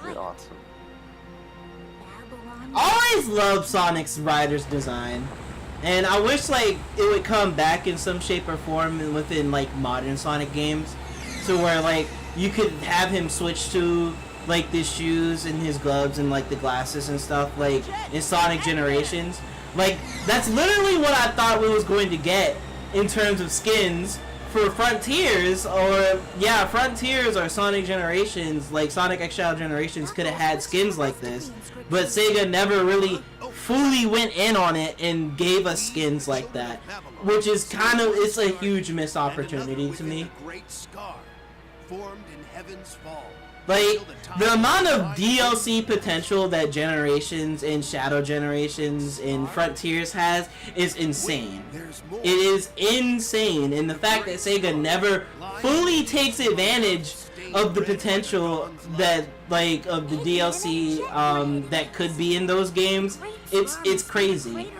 Right. You're awesome. Babylon. Always loved Sonic's rider's design. And I wish like it would come back in some shape or form within like modern Sonic games. So where like you could have him switch to like the shoes and his gloves and like the glasses and stuff like in Sonic Generations. Like that's literally what I thought we was going to get in terms of skins for Frontiers, or yeah, Frontiers or Sonic Generations, like Sonic X Shadow Generations could have had skins like this, but Sega never really fully went in on it and gave us skins like that, which is kind of, it's a huge missed opportunity to me. Great scar formed in heaven's fall. Like, the amount of DLC potential that Generations and Shadow Generations and Frontiers has is insane. It is insane, and the fact that Sega never fully takes advantage of the potential that, like, of the DLC that could be in those games, it's crazy.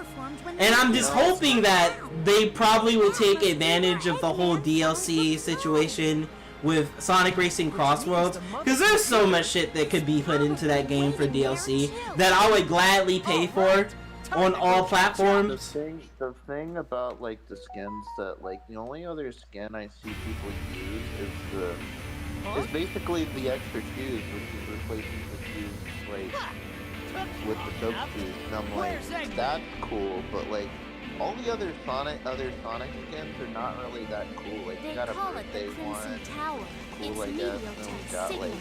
And I'm just hoping that they probably will take advantage of the whole DLC situation with Sonic Racing Crossworlds, because there's so much shit that could be put into that game for DLC that I would gladly pay for on all platforms. The thing about like the skins that like the only other skin I see people use is basically the extra shoes, which is replacing the shoes like with the soap shoes. And I'm like, that's cool, but like all the other Sonic skins are not really that cool. Like, you got a birthday one, cool, I guess, and we got like,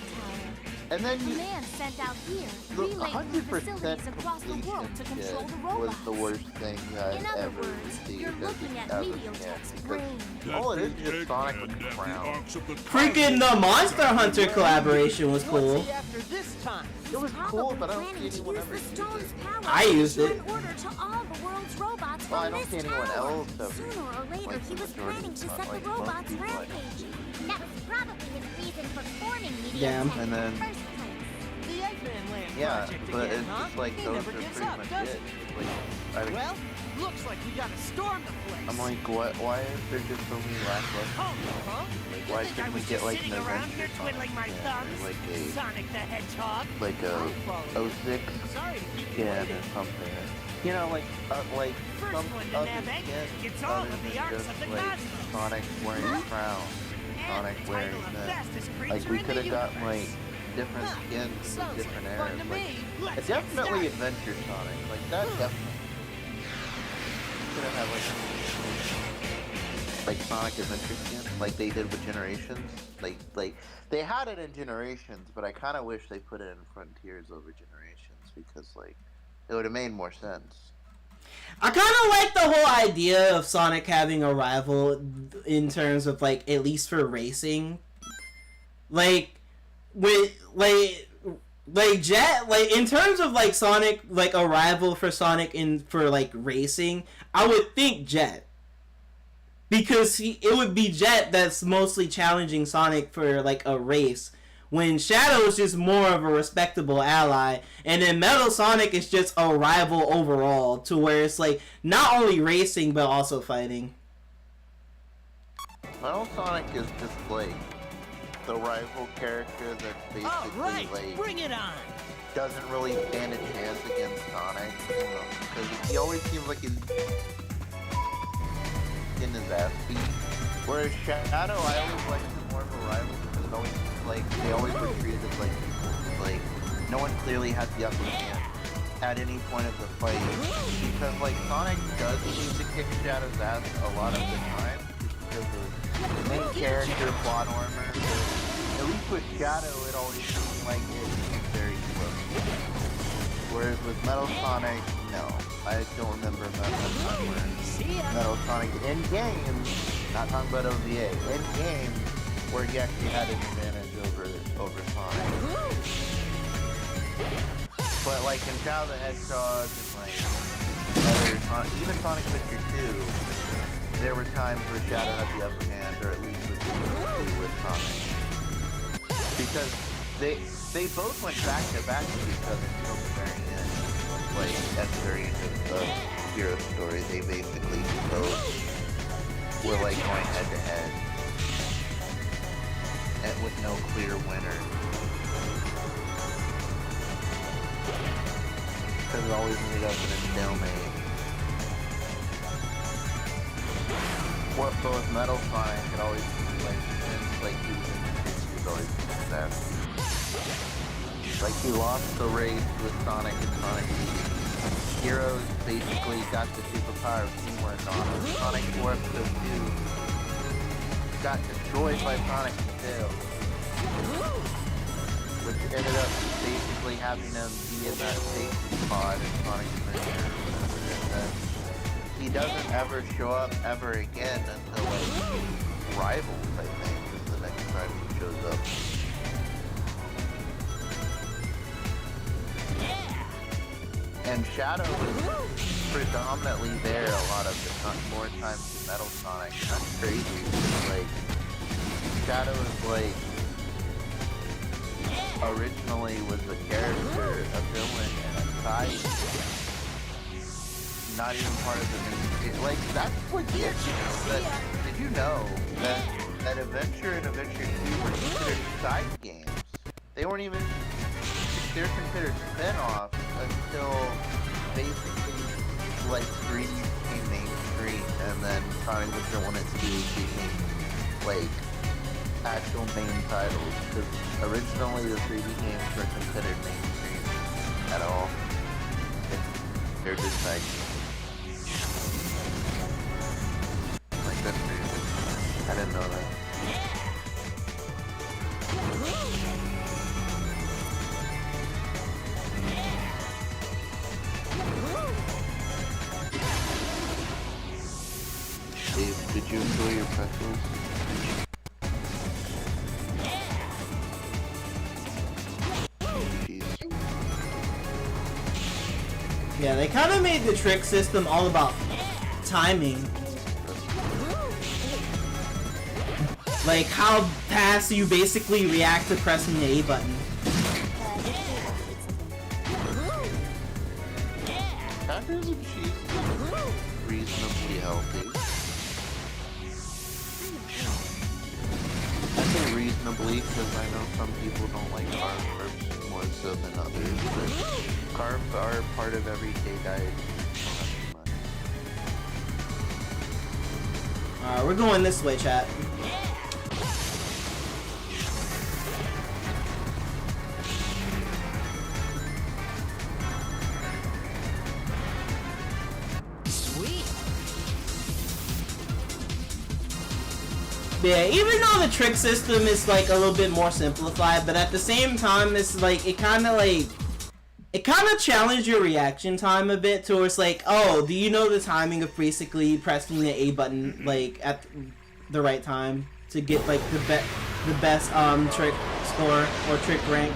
and then you, Command sent out here, the relaying to 100% facilities across the world to completion control shit the was robots. the worst thing I've In other ever words, you're received looking at as a Mediotech's skin, brain. because all it is just Sonic with a crown. Freaking the Monster Hunter collaboration was cool. What's he after this time? It was cool, but I don't see Planning to anyone use ever the use stone's it. power I used to it. issue an order to all the world's robots Well, I from don't this see anyone tower. else ever Sooner or later, like he the was majority planning of to not set the like robots most people. rampaging. That was probably his reason for forming Mediotech Yeah. And then- in the first place. The Eggman Land Yeah, project but again, it's huh? just like He those never are gives pretty up, much does it. he? Like, Well, looks like we gotta storm the place. I'm like, what? Why is there just so many lackluster? Oh, huh? Like, You why think I couldn't we was get just like sitting an around adventure here twiddling my Sonic thumbs? skin, or Sonic the Hedgehog. like a I follow. 06 Sorry to keep you skin waiting. or something. You know, like First some one to other nab egg skins gets all other of the than arcs just of the like cosmos. Sonic wearing a crown, And Sonic the wearing title of this. fastest Like creature we in could the have gotten like universe. different Huh, skins with sounds different like fun eras. to Like me. Let's get definitely started. Adventure Sonic. Like that definitely could have had like Sonic Adventure skin, like they did with Generations. Like they had it in Generations, but I kind of wish they put it in Frontiers over Generations because like it would have made more sense. I kind of like the whole idea of Sonic having a rival in terms of like at least for racing, like with like Jet, like in terms of like Sonic, like a rival for Sonic in for like racing, I would think Jet, because it would be Jet that's mostly challenging Sonic for like a race, when Shadow is just more of a respectable ally, and then Metal Sonic is just a rival overall, to where it's like not only racing but also fighting. Metal Sonic is just like the rival character that's basically All right, like bring it on. doesn't really stand a chance against Sonic, you know, because he always seems like he's in his ass beat. Whereas Shadow, I always liked him more of a rival because it always seems like they always were treated as like no one clearly had the upper hand at any point of the fight. Because like Sonic does seem to kick Shadow's ass a lot of the time just because of the main character, plot armor. At least with Shadow, it always seems like it's very close. Whereas with Metal Sonic, no. I don't remember Metal Sonic in game, not talking about OVA, in game, where he actually had an advantage over Sonic. But like in Shadow the Hedgehog and like other Sonic, even Sonic Adventure 2, there were times where Shadow had the upper hand, or at least was with Sonic. Because they both went back to back with each other until the very end. Like, at the very end of Hero's story, they basically both were like going head to head. And with no clear winner. Because it always ended up in a stalemate. What both Metal Sonic could always be like, since like he was always been best. Like he lost the race with Sonic and Sonic Heroes basically got the superpower of teamwork on him. Sonic Force 2 got destroyed by Sonic and Tails. Which ended up basically having him be in that safety pod in Sonic Adventure. And then he doesn't ever show up ever again until like Rivals, I think, is the next time he shows up. And Shadow was predominantly there a lot of the time, more times than Metal Sonic. And that's crazy. Like, Shadow is like, originally was a character, a villain, and a side. Not even part of the main. Like, that's what the did you know that Adventure and Adventure 2 were considered side games? They weren't even, they're considered spin-offs until basically like 3D became mainstream, and then Sonic Adventure 1 and 2 became like actual main titles, because originally the 3D games were considered mainstream at all. They're just side games. Like, that's crazy. I didn't know that. Dave, did you enjoy your pretzels? Yeah, they kind of made the trick system all about timing. Like how fast you basically react to pressing the A button. Crackers and cheese is reasonably healthy. I say reasonably because I know some people don't like carbs more so than others, but carbs are part of everyday diet. Alright, we're going this way, chat. Yeah, even though the trick system is like a little bit more simplified, but at the same time, it's like it kind of challenged your reaction time a bit towards like, oh, do you know the timing of basically pressing the A button like at the right time to get like the best trick score or trick rank?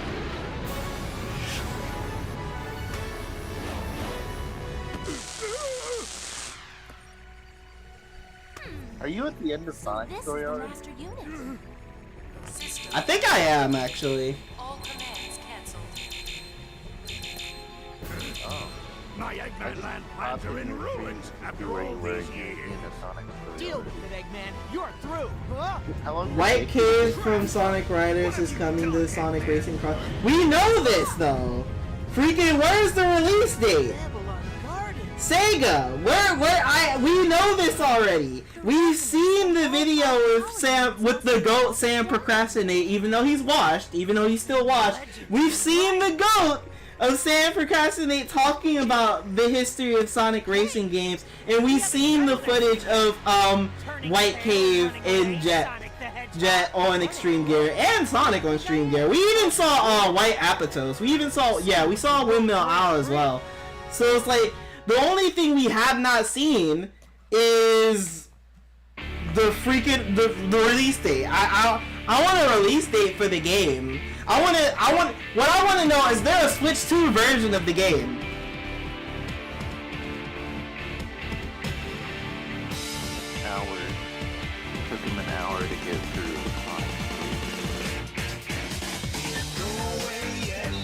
Are you at the end of Sonic story already? I think I am actually. All commands cancelled. Oh. My Eggman land plans are in ruins after all these years. Deal with it, Eggman. You're through. Huh? How long White Cave from Sonic Riders is coming to Sonic Racing Cross. We know this though. Freaking, where's the release date? Sega, we know this already. We've seen the video with the goat Sam procrastinate, even though he's washed, even though he's still washed. We've seen the goat of Sam procrastinate talking about the history of Sonic racing games, and we've seen the footage of White Cave and Jet on Extreme Gear and Sonic on Extreme Gear. We even saw White Apotos. We saw Windmill Owl as well. So it's like the only thing we have not seen is the freaking the release date. I want a release date for the game. What I want to know is there a Switch 2 version of the game? hours. Took him an hour to get through Sonic.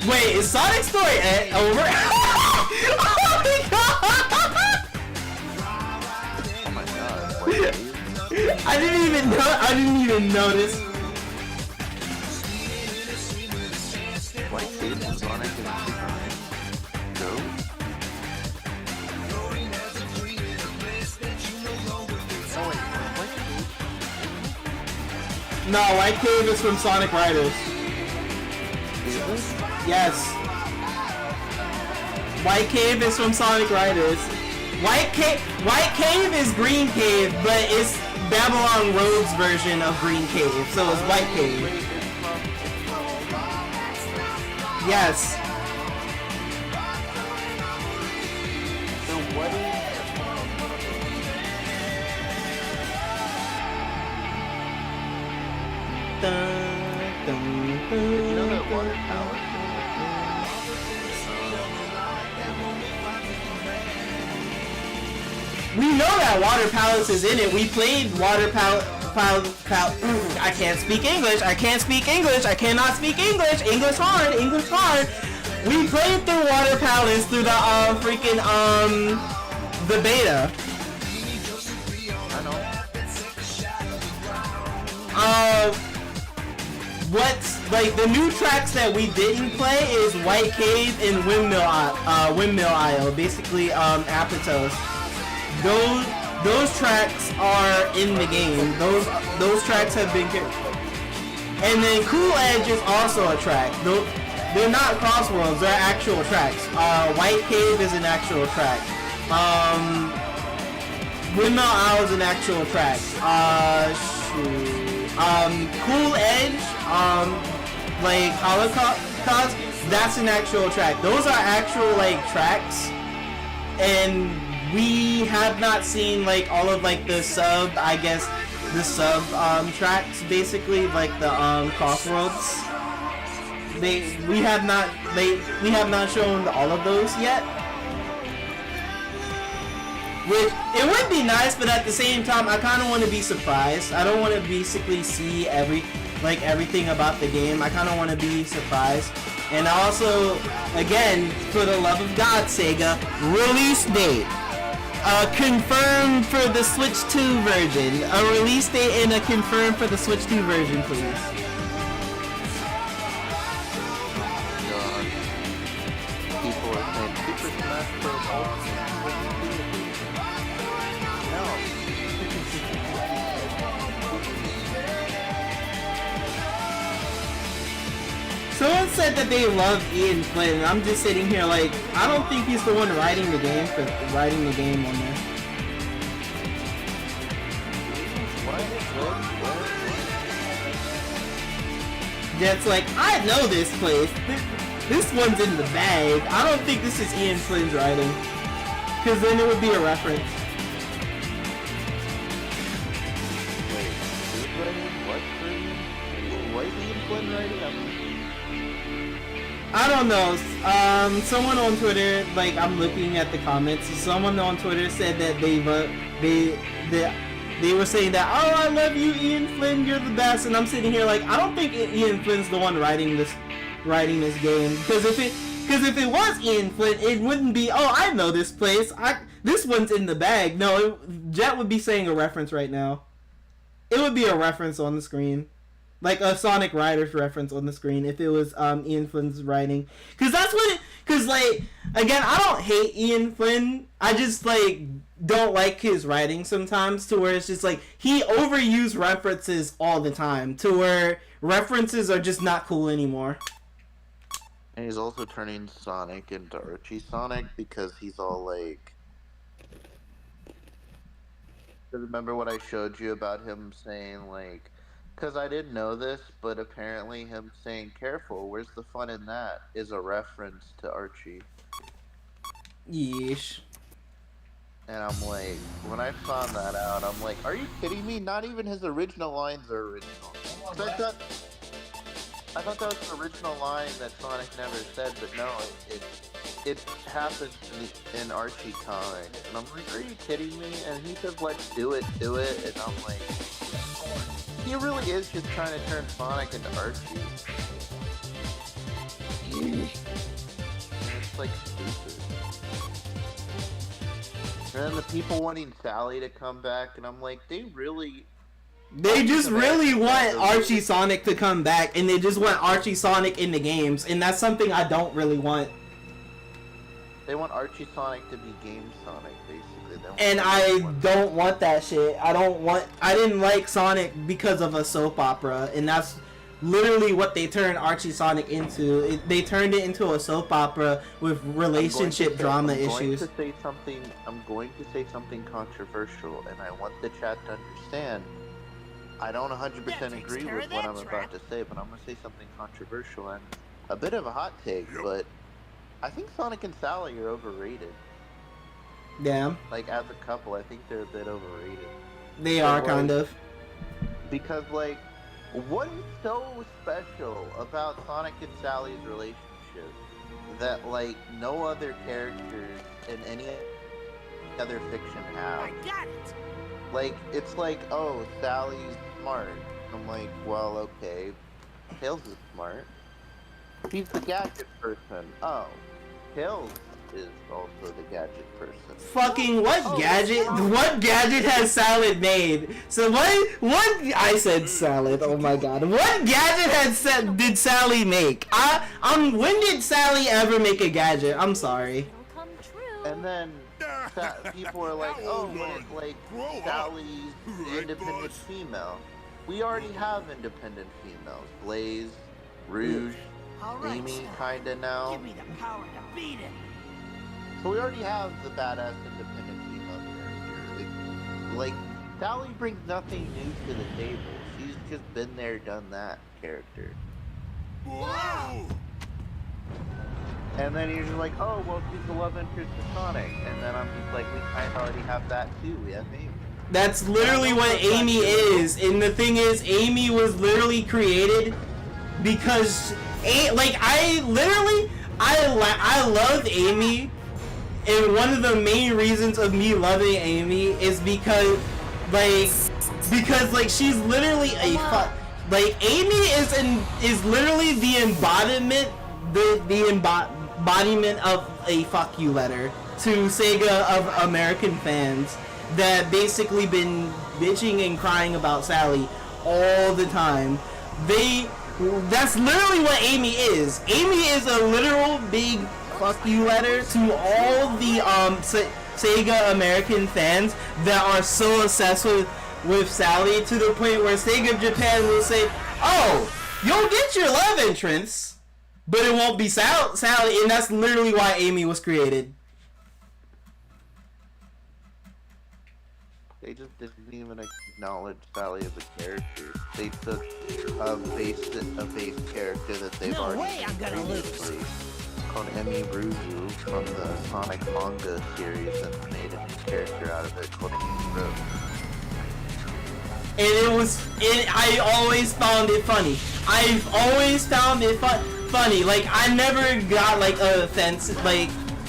Wait, is Sonic Story over? Oh my god! Oh my god, like, I didn't even notice. White Cave and Sonic and Superman. Go? Oh wait, White Cave? No, White Cave is from Sonic Riders. Is it? Yes. White Cave is from Sonic Riders. White Cave is Green Cave, but it's Babylon Road's version of Green Cave, so it's White Cave. Yes. So what is... You know that water palace? We know that Water Palace is in it. We played Water Palace. I can't speak English. I can't speak English. I cannot speak English. English hard. English hard. We played through Water Palace through the the beta. I know. What's like the new tracks that we didn't play is White Cave and Windmill Isle. Basically, Apatow. Those tracks are in the game. Those tracks have been and then Cool Edge is also a track. They're not Crossworlds, they're actual tracks. White Cave is an actual track. Windmill Isle is an actual track. Cool Edge, like Holocaust, that's an actual track. Those are actual like tracks, and we have not seen like all of like the sub tracks, basically like the Crossworlds. We have not shown all of those yet. Which it would be nice, but at the same time, I kind of want to be surprised. I don't want to basically see everything about the game. I kind of want to be surprised. And also, again, for the love of God, Sega, release date. Confirm for the Switch 2 version. A release date and a confirm for the Switch 2 version, please. God. People are saying Super Smash Bros. Ultimate. Someone said that they love Ian Flynn. I'm just sitting here like, I don't think he's the one writing the game on there. Jet's like, I know this place. This one's in the bag. I don't think this is Ian Flynn's writing. Because then it would be a reference. Wait, who's writing what for you? What is Ian Flynn writing? I don't know. Someone on Twitter, like I'm looking at the comments. Someone on Twitter said that they were saying that, oh, I love you, Ian Flynn, you're the best. And I'm sitting here like, I don't think Ian Flynn's the one writing this game. Because if it was Ian Flynn, it wouldn't be, oh, I know this place. This one's in the bag. No, Jet would be saying a reference right now. It would be a reference on the screen. Like a Sonic Riders reference on the screen if it was Ian Flynn's writing. Because that's what because like, again, I don't hate Ian Flynn. I just like don't like his writing sometimes, to where it's just like he overused references all the time, to where references are just not cool anymore. And he's also turning Sonic into Archie Sonic because he's all like... Remember what I showed you about him saying like... Because I didn't know this, but apparently him saying, careful, where's the fun in that, is a reference to Archie. Yeesh. And I'm like, when I found that out, I'm like, are you kidding me? Not even his original lines are original. So I thought that was an original line that Sonic never said, but no, it happened in Archie Comic, and I'm like, are you kidding me? And he says, let's do it, and I'm like, he really is just trying to turn Sonic into Archie. And it's like stupid. And then the people wanting Sally to come back, and I'm like, they just really want Archie Sonic to come back, and they just want Archie Sonic in the games, and that's something I don't really want. They want Archie Sonic to be Game Sonic, basically. And I don't want that shit. I didn't like Sonic because of a soap opera, and that's literally what they turned Archie Sonic into. They turned it into a soap opera with relationship drama issues. I'm going to say something controversial, and I want the chat to understand. I don't 100% agree with what I'm about to say, but I'm going to say something controversial and a bit of a hot take, but I think Sonic and Sally are overrated. Damn. Like, as a couple, I think they're a bit overrated. They are, kind of. Because, like, what is so special about Sonic and Sally's relationship that, like, no other characters in any other fiction have? I got it. Like, it's like, oh, Sally's smart. I'm like, well, okay. Tails is smart. He's the gadget person. Oh, Tails is also the gadget person. Fucking what gadget? What gadget has Salad made? So what? I said salad. Oh my god. What gadget did Sally make? When did Sally ever make a gadget? I'm sorry. It'll come true. And then people are like, oh, but like Sally's independent female. We already have independent females. Blaze, Rouge, Amy, kinda now. Give me the power to beat it. So we already have the badass independent female character. Like, Sally brings nothing new to the table. She's just been there, done that character. Whoa! And then you're just like, oh, well, she's the love interest of Sonic. And then I'm just like, we kind of already have that too. We have Amy. That's literally what Amy is. And the thing is, Amy was literally created because, like, I love Amy. And one of the main reasons of me loving Amy is because she's literally like, Amy is literally the embodiment of a fuck you letter to Sega of American fans that basically been bitching and crying about Sally all the time. That's literally what Amy is. Amy is a literal big fuck you letter to all the Sega American fans that are so obsessed with Sally, to the point where Sega Japan will say, oh, you'll get your love entrance, but it won't be Sally, and that's literally why Amy was created. They just didn't even acknowledge Sally as a character. They took a base character that they've already I'm gonna lose. Called Emi Ruzu from the Sonic manga series and made a new character out of it called Emi Rose. And I always found it funny. I've always found it funny. Like, I never got, like,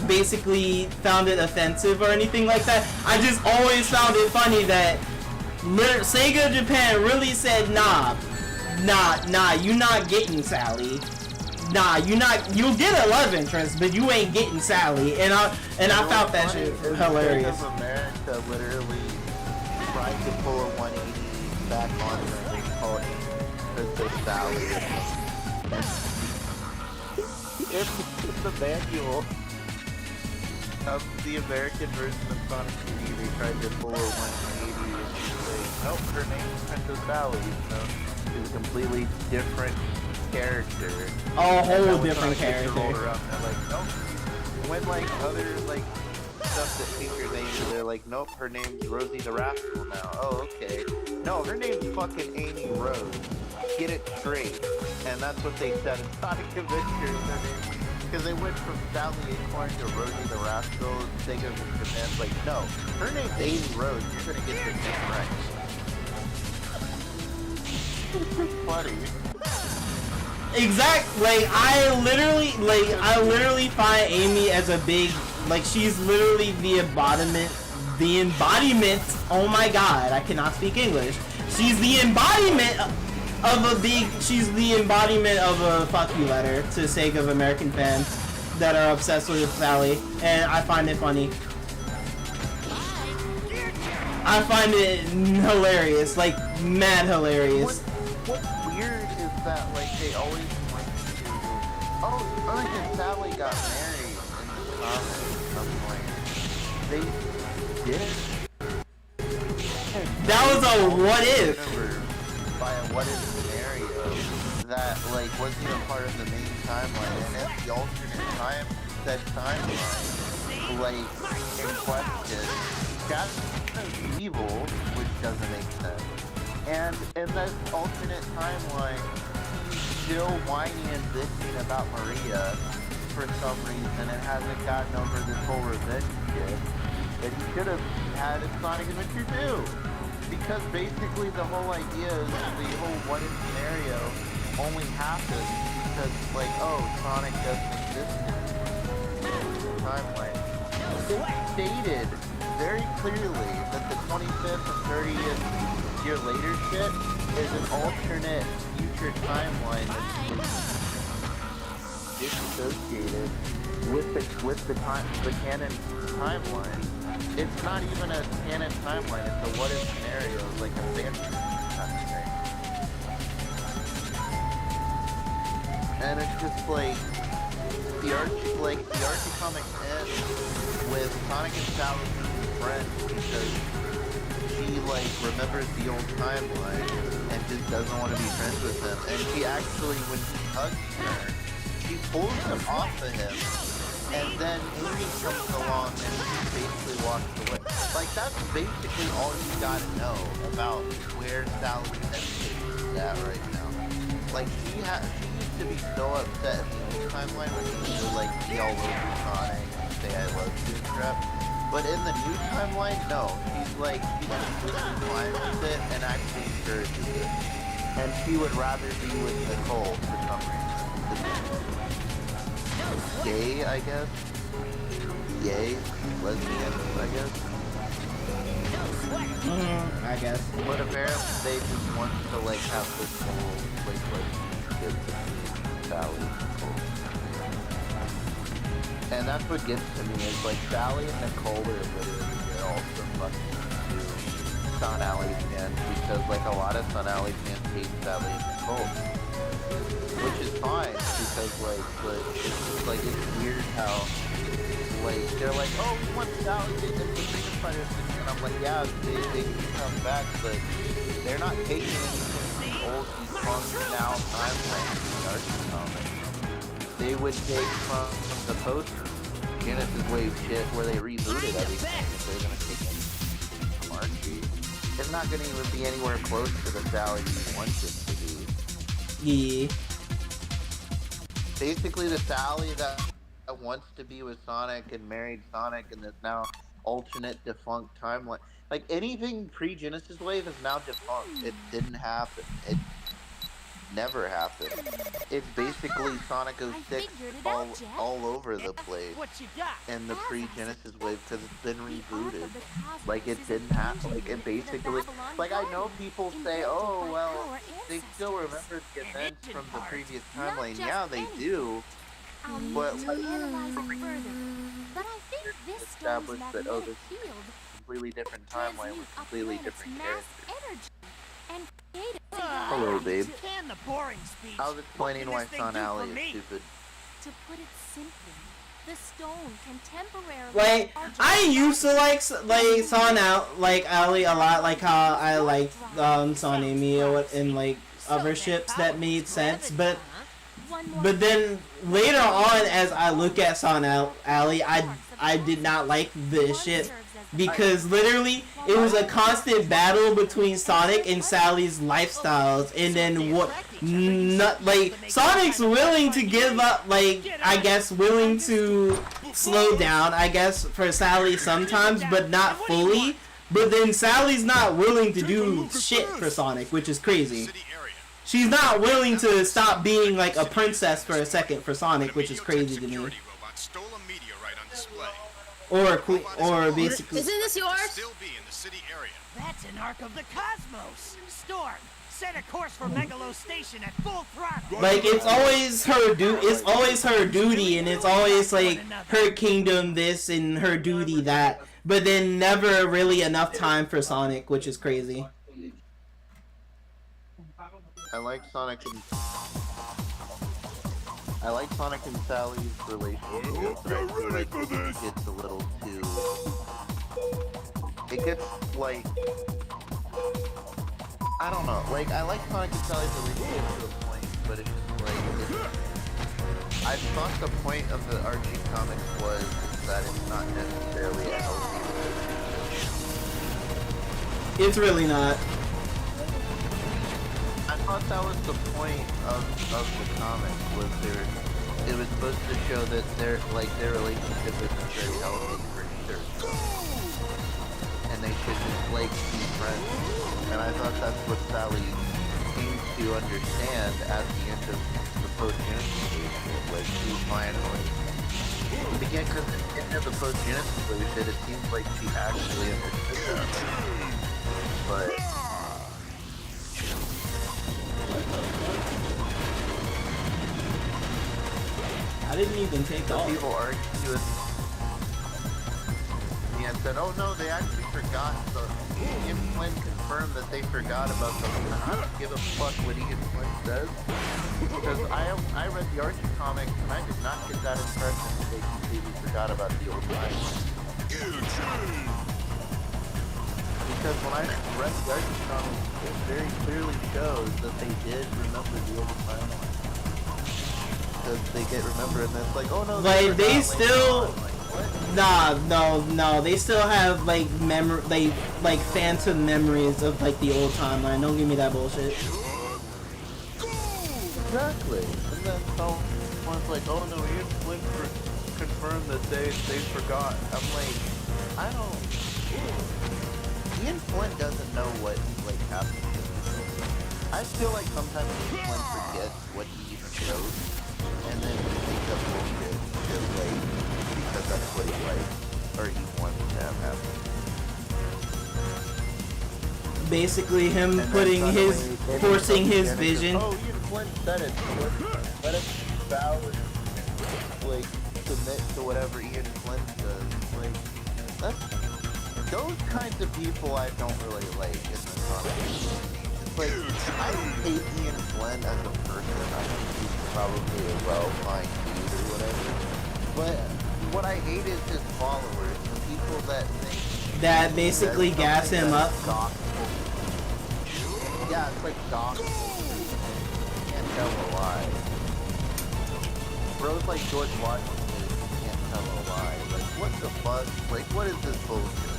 basically found it offensive or anything like that. I just always found it funny that Sega Japan really said, nah, you're not getting Sally. Nah, you'll get a love interest, but you ain't getting Sally. And I found that shit hilarious. America literally tried to pull a 180 back on her and call it Princess Sally. It's the manual of the American version of Sonic 3D. They tried to pull a 180 and say, nope, her name's Princess Sally. So she's a completely different character. A whole different character. Around, they're like, nope. When like other like stuff that features Amy, they're like, nope, her name's Rosie the Rascal now. Oh, okay. No, her name's fucking Amy Rose. Get it straight. And that's what they said in Sonic Adventures. Because they went from Sally Acorn to Rosie the Rascal, and Sega Japan's like, no, her name's Amy Rose. You're gonna get your name right. It's funny. Like I literally find Amy as a big, like, she's literally the embodiment. Oh my god, I cannot speak English. She's the embodiment she's the embodiment of a fuck you letter to the sake of American fans that are obsessed with Sally, and I find it funny. I find it hilarious, like mad hilarious. What's weird is that, like, they always point to, oh, Sonic and Sally got married in the comics at some point. They didn't. That was a what if. By a what if scenario that, like, wasn't even part of the main timeline, and if the alternate timeline, like, in question, Jasmine's evil, which doesn't make sense. And in this alternate timeline, he's still whining and bitching about Maria for some reason and hasn't gotten over this whole revenge shit. And he could have had a Sonic Adventure 2. Because basically the whole idea is the whole what if scenario only happens because, like, oh, Sonic doesn't exist in the timeline. They stated very clearly that the 25th and 30th year later shit is an alternate future timeline that's disassociated with the canon timeline. It's not even a canon timeline, it's a what if scenario, like a fantasy kind of thing. And it's just like the Archie comics end with Sonic and Sally being friends because she, like, remembers the old timeline and just doesn't want to be friends with him. And she actually, when he hugs her, she pulls him off of him. And then Amy comes along and she basically walks away. Like, that's basically all you gotta know about where Sally's headspace is at right now. Like, she used to be so upset in the old timeline when she used to, like, be all over Sonic and say I love you and crap. But in the new timeline, no. She's like, she's completely fine with it and actually encourages it. And she would rather be with Nicole for some reason. Gay, I guess. Gay, lesbian, I guess. I guess. But apparently they just want to, like, have this whole, like Sally. And that's what gets to me is, like, Sally and Nicole are literally also fucking to Son Alley fans because, like, a lot of Son Alley fans hate Sally and Nicole. Which is fine, because, like, but it's just, like, it's weird how, like, they're like, oh, we want Sally to get the Freedom Fighters, and I'm like, yeah, they can come back, but they're not taking anything from the old defunct now timeline in the Archie comics. They would take from the post Genesis Wave shit where they rebooted everything, if they're gonna take anything from Archie. It's not gonna even be anywhere close to the Sally you want it to be. Yeah. Basically, the Sally that wants to be with Sonic and married Sonic in this now alternate defunct timeline. Like, anything pre-Genesis Wave is now defunct. It didn't happen. It never happened. It's basically Sonic 06 all over the place in the pre-Genesis Wave because it's been rebooted. Like, it didn't happen. Like, it basically... Like, I know people say, oh, well, they still remember the events from the previous timeline. Yeah, they do. But, like, established that, oh, this is a completely different timeline with completely different characters. Hello, babe. I was explaining why Son Alley is stupid. To put it simply, the stone can temporarily. Like, I used to like Son Alley a lot, like how I liked Son Amy in, like, other ships that made sense, but then later on, as I look at Son Alley, I did not like this shit. Because literally, it was a constant battle between Sonic and Sally's lifestyles, and then like, Sonic's willing to give up, like, I guess, willing to slow down, I guess, for Sally sometimes, but not fully. But then Sally's not willing to do shit for Sonic, which is crazy. She's not willing to stop being like a princess for a second for Sonic, which is crazy to me. Security robot stole a meteorite on display. Or basically. Isn't this yours? Still be in the city area. That's an Ark of the Cosmos. Storm, set a course for Megalo Station at full throttle. Like it's always her duty, and it's always like her kingdom this and her duty that, but then never really enough time for Sonic, which is crazy. I like Sonic and Sally's relationship, but I feel like it gets a little too. It gets like, I don't know. Like I like Sonic and Sally's relationship to a point, but it's just like I thought the point of the Archie comics was that it's not necessarily a healthy relationship. It's really not. I thought that was the point of the comic, was it was supposed to show that their relationship isn't very healthy for either. And they should just like be friends. And I thought that's what Sally seemed to understand at the end of the post-Genesis bullshit, was she finally again, because at the end of the post-Genesis bullshit, it seems like she actually understood that. But I didn't even take off. people argue with me and said, oh no, they actually forgot. So Ian Flynn confirmed that they forgot about something. I don't give a fuck what Ian Flynn says. Because I read the Archie comics and I did not get that impression that they completely forgot about the old timeline. Because when I read the Archie comics, it very clearly shows that they did remember the old timeline. Because they get remember and then it's like, oh no, Like they forgot still. later on. Like, what? No, they still have like like phantom memories of like the old timeline. Don't give me that bullshit. Exactly. And then someone's like, oh no, Ian Flynn confirmed that they forgot. I'm like, I don't. Ian Flynn doesn't know what like happened. I feel like sometimes Ian Flynn forgets what he even wrote, and then he makes up bullshit just like because that's what he likes or he wants to have happen. Basically, him And putting then his suddenly, forcing his and it's just, vision. oh, Ian Flynn said it. So let us bow and like submit to whatever Ian Flynn says. Like that's those kinds of people I don't really like in the comics. It's like I hate Ian Flynn as a person. I think he's probably a well-fine dude or whatever. But what I hate is his followers, the people that think That basically gas him up. gospel. Yeah, it's like gospel. Can't tell a lie. Bros like George Washington can't tell a lie. Like, what the fuck? Like, what is this bullshit?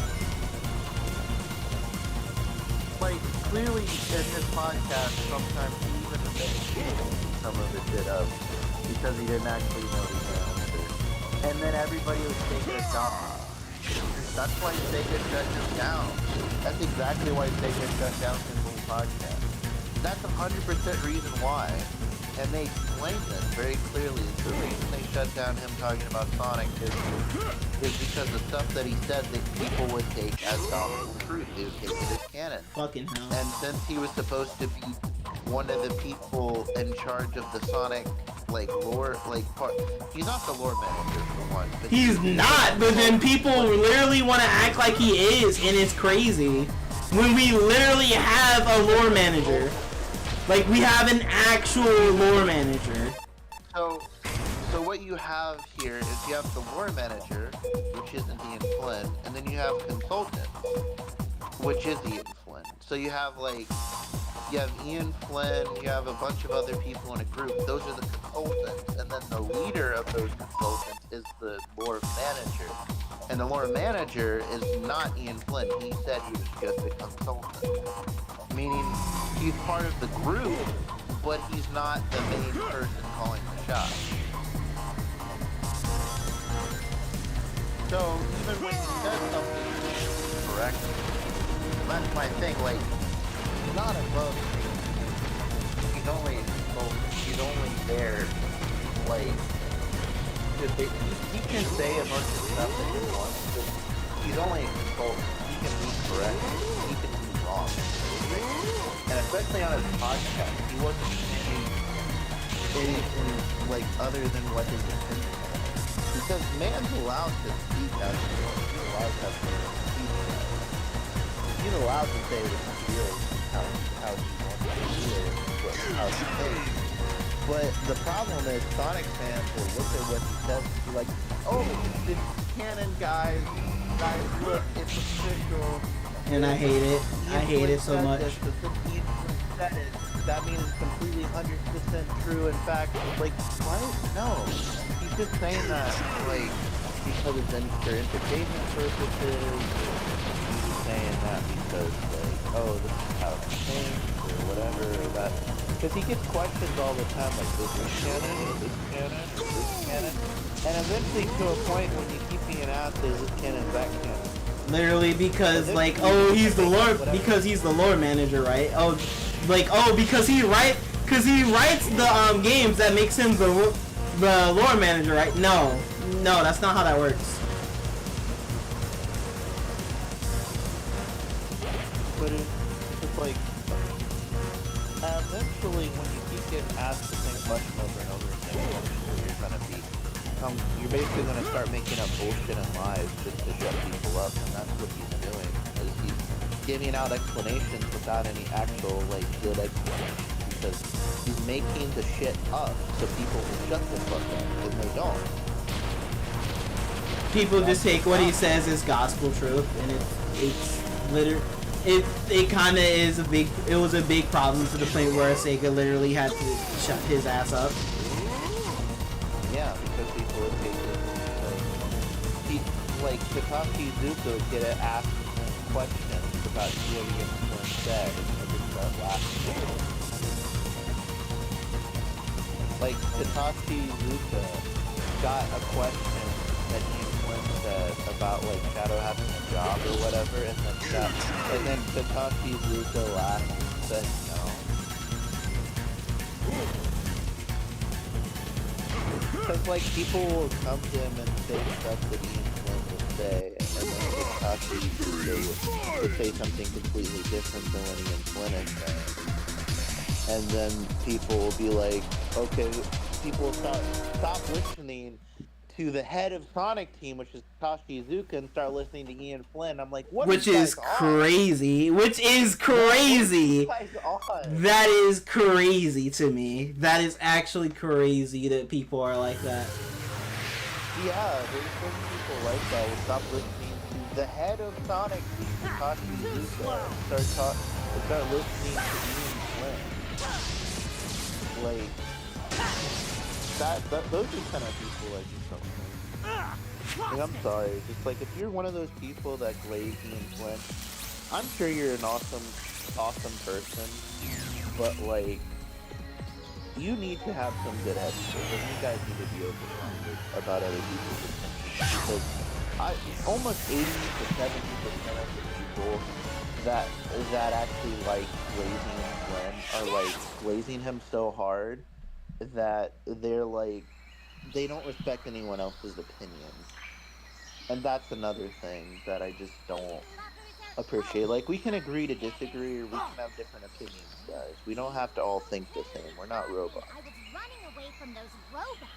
Like, clearly in his podcast, sometimes he even admits some of the shit up because he didn't actually know the answer. And then everybody was taking a shot. That's why Sega shut him down. That's exactly why Sega shut down his whole podcast. That's 100% reason why. And they explained this very clearly. The reason they shut down him talking about Sonic is because the stuff that he said that people would take as gospel truth. They would take it as canon. Fucking hell. And since he was supposed to be one of the people in charge of the Sonic, like, lore, like, part, he's not the lore manager for one. But He's not, but then people literally want to act like he is, and it's crazy. When we literally have a lore manager. Like, we have an actual lore manager. So what you have here is you have the lore manager, which isn't Ian Flynn, and then you have consultant, which is Ian Flynn. So you have, like, you have Ian Flynn, you have a bunch of other people in a group. Those are the consultants. And then the leader of those consultants is the lore manager. And the lore manager is not Ian Flynn. He said he was just a consultant. Meaning he's part of the group, but he's not the main person calling the shots. So even when he says something correct, that's my thing, like, not above me. He he's only there, like, he can say a bunch of stuff that he wants, but he's only a consultant. He can be correct, he can be wrong. And especially on his podcast, he wasn't saying anything, like, other than what his opinion was. Because man's allowed to speak as he wants. He's allowed to have speech. He's allowed to say what he feels, how he wants to do it, how he thinks. But the problem is Sonic fans will look at what he says and be like, oh, it's canon, guys, look, it's official. And I hate it. I hate it so much. That means it's completely 100% true. In fact, like, what? No. He's just saying that, like, because it's for entertainment purposes, or he's just saying that because, like, oh, this is how it thinks, or whatever, or that. Because he gets questions all the time, like, is this canon, is this canon, is this canon? And eventually to a point when you keep being asked, is this canon, is that canon? Literally because, like, oh, he's the lore, because he's the lore manager, right? Oh, like, oh, because he writes the games that makes him the lore manager, right? No, that's not how that works. But it's like, eventually when you keep getting asked the same question over and over again, you're basically gonna start making up bullshit and lies just to shut people up, and that's what he's doing. Is he's giving out explanations without any actual, like, good explanations, because he's making the shit up so people will shut the fuck up, and they don't. People just take what he says as gospel truth, and it's literally, it kind of is it was a big problem to the point where Sega literally had to shut his ass up. Yeah, because people would take it, like Takashi Iizuka get asked questions about what he said, and just start laughing. Like, Takashi Iizuka got a question that Ian Flynn said about, like, Shadow having a job or whatever, and then Takashi Iizuka laughed and said no. Because, like, people will come to him and say stuff that Ian Flynn would say, and then Takashi Iizuka would say something completely different than what Ian Flynn is saying. And then people will be like, okay, people will stop listening to the head of Sonic Team, which is Takashi Iizuka, and start listening to Ian Flynn. I'm like, what? Which is crazy. Which is crazy. That is crazy to me. That is actually crazy that people are like that. Yeah, there's certain people like that will stop listening to the head of Sonic Team, Takashi Iizuka, and start listening to Ian Flynn. Like, those are kind of people like yourself. Like, I'm sorry, just like, if you're one of those people that glaze Ian Flynn, I'm sure you're an awesome person, but, like, you need to have some good headspace, and you guys need to be open-minded about other people's opinions, because almost 80 to 70% of the people that actually like glazing Flynn are, like, glazing him so hard that they're, like, they don't respect anyone else's opinions. And that's another thing that I just don't appreciate. Like, we can agree to disagree, or we can have different opinions, guys. We don't have to all think the same. We're not robots. I was running away from those robots.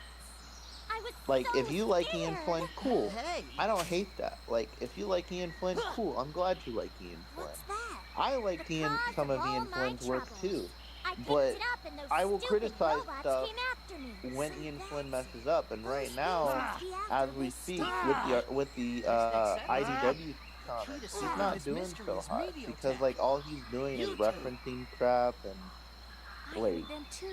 I was Like, so if you like scared. Ian Flynn, cool. I don't hate that. Like, if you like Ian Flynn, cool. I'm glad you like Ian Flynn. What's that? I like The cause some of all Ian my Flynn's work troubles. too. I picked But it up and those I will stupid criticize robots stuff came after me. when So Ian that's Flynn messes up, and right now, what's the as after we this speak, stuff? with the IDW comics, he's not doing so hot because, like, all he's doing is referencing crap and, I like, need them too.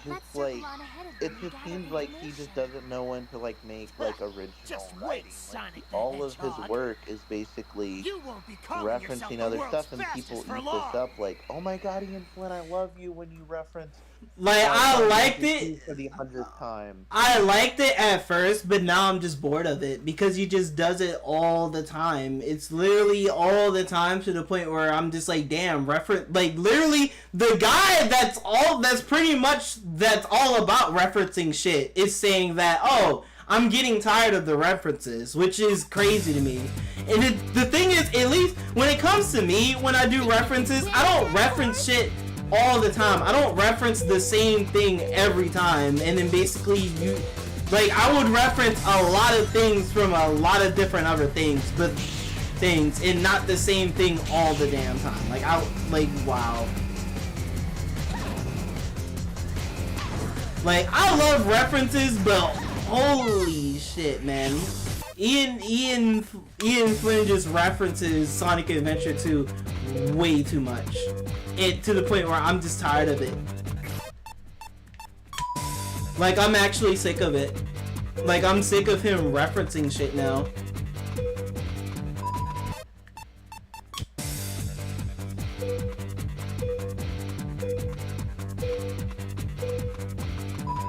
just, Let's circle like, on ahead of it them and just gather seems like he just information. doesn't know when to, like, make, like, original Just wait, writing. Like, Sonic the all of his Hedgehog. work is basically You won't be calling yourself referencing the other world's stuff, and fastest people for eat long. this up like, oh my god, Ian Flynn, I love you when you reference Like, I liked it. For the 100th time. I liked it at first, but now I'm just bored of it because he just does it all the time. It's literally all the time to the point where I'm just like, damn, like literally the guy that's all about referencing shit is saying that, oh, I'm getting tired of the references, which is crazy to me. And the thing is, at least when it comes to me, when I do references, I don't reference shit all the time. I don't reference the same thing every time, and then basically I would reference a lot of things from a lot of different other things, and not the same thing all the damn time. Wow. Like, I love references, but holy shit, man. Ian Flynn just references Sonic Adventure 2 way too much. To the point where I'm just tired of it. Like, I'm actually sick of it. Like, I'm sick of him referencing shit now.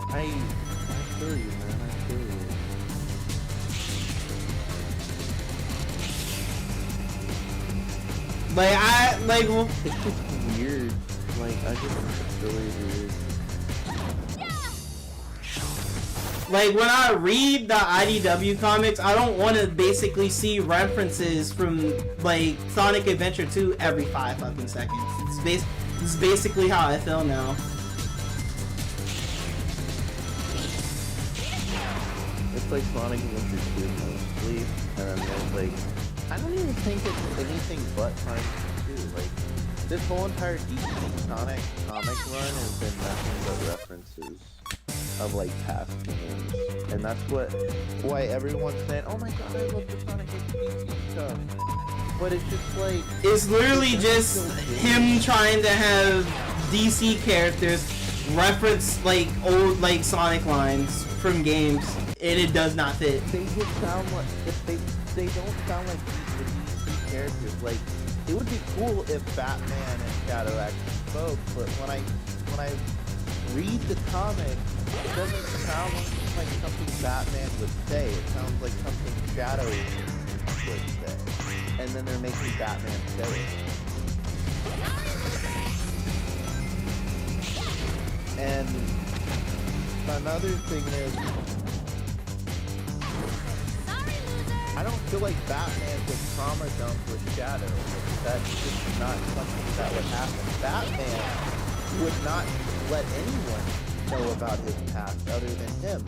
I feel you, man. I feel you. It's just weird. Like, I just think it's really weird. Like, when I read the IDW comics, I don't want to basically see references from, like, Sonic Adventure 2 every 5 fucking seconds. It's basically how I feel now. It's like Sonic Adventure 2 mostly, and then there's like, I don't even think it's anything but Sonic 2. Like, this whole entire DC Sonic comic run has been nothing but references of like past games, and that's why everyone's saying, "Oh my god, I love the Sonic DC stuff." But it's just like, it's literally just him trying to have DC characters reference like old like Sonic lines from games, and it does not fit. They just sound like they don't sound like the DC characters. Like, it would be cool if Batman and Shadow actually spoke, but when I read the comic, it doesn't sound like something Batman would say. It sounds like something Shadow would say. And then they're making Batman say it. And another thing is, I don't feel like Batman would trauma dump with Shadow. That's just not something that would happen. Batman would not let anyone know about his past other than him.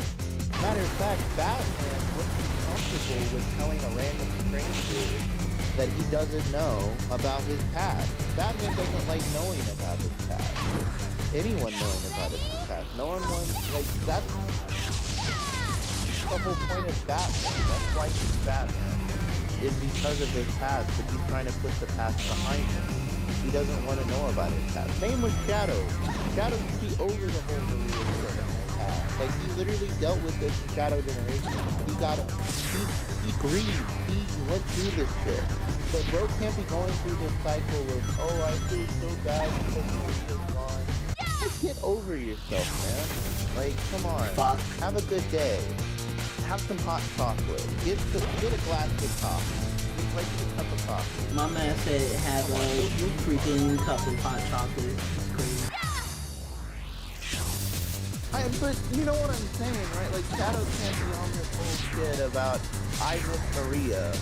Matter of fact, Batman wouldn't be comfortable with telling a random stranger that he doesn't know about his past. Batman doesn't like knowing about his past. Anyone knowing about his past. No one wants, like, that's the whole point of Batman. That's why he's Batman. Is because of his past, but he's trying to put the past behind him. He doesn't want to know about his past. Same with Shadow. Shadow can see over the whole movie of his past. Like, he literally dealt with this in Shadow Generation. He grieved. He went through this shit. But bro can't be going through this cycle of, oh, I feel so bad because the movie is gone. Just get over yourself, man. Like, come on. Fuck. Have a good day. Have some hot chocolate. Get a glass of coffee. Like a cup of coffee. My man said it had a freaking cup of hot chocolate. It's crazy. But you know what I'm saying, right? Like, Shadow can't be on this whole shit about I miss Maria.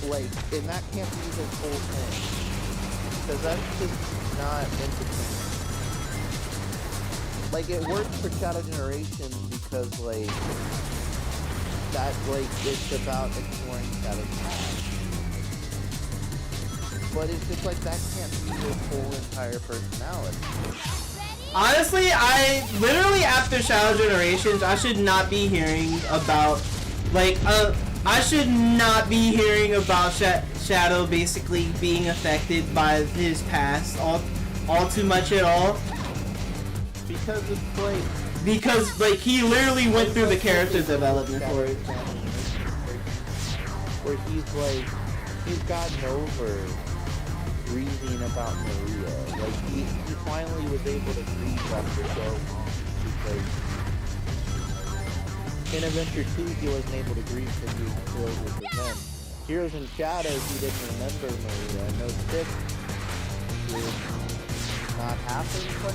Like, and that can't be his whole thing. Because that's just not entertaining. Like, it works for Shadow Generation because, like, that, like, it's about exploring Shadow's past. But it's just like, that can't be his whole entire personality. Honestly, I literally after Shadow Generations, I should not be hearing about, like, I should not be hearing about Shadow basically being affected by his past all too much at all. Because it's like... Because, like, he literally went through the character development for it. Where he's like, he's gotten over reasoning about Maria. Like, he finally was able to grieve after so long, because in Adventure 2, he wasn't able to grieve because he was killed with his men. Heroes and Shadows, he didn't remember Maria. No 6 did not happen, but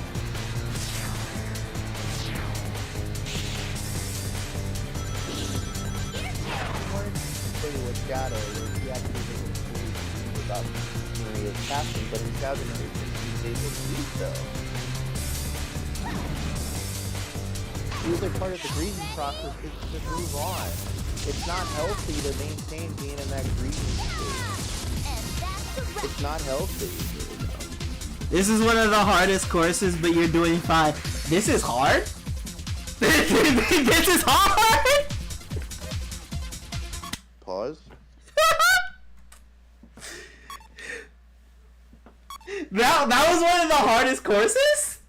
with Shadows, he actually didn't really grieve about Maria's passing, but in 2013, he was able to do so. The other part of the grieving process is to move on. It's not healthy to maintain being in that grieving state. It's not healthy. This is one of the hardest courses, but you're doing fine. This is hard? This is hard? Pause. That was one of the hardest courses?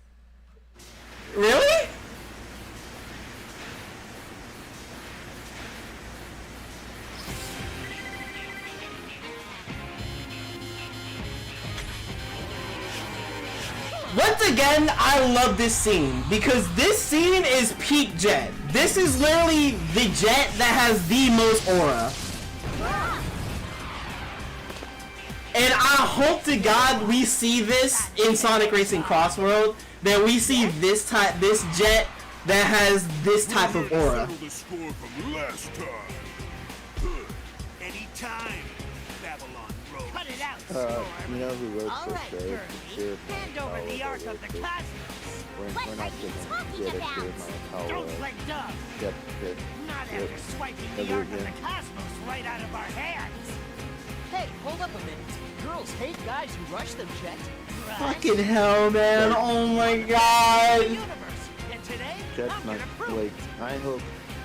Really? Once again, I love this scene because this scene is peak Jet. This is literally the Jet that has the most aura. And I hope to God we see this in Sonic Racing Cross World, that we see this Jet that has this type of aura. Settle the score from last time. Anytime, Babylon Road. Cut it out, You Storm. know who wrote All this, right, right? Kirby. Hand over the Ark of the Cosmos. We're What not are you gonna talking get it about? through my power. Don't play dumb. Yep. Not after swiping the Ark of the Cosmos right out of our hands. Hey, hold up a minute. Girls hate guys who rush them, Jet. Right? Fucking hell, man. Oh my god. Universe. And today, That's I'm not, gonna prove like,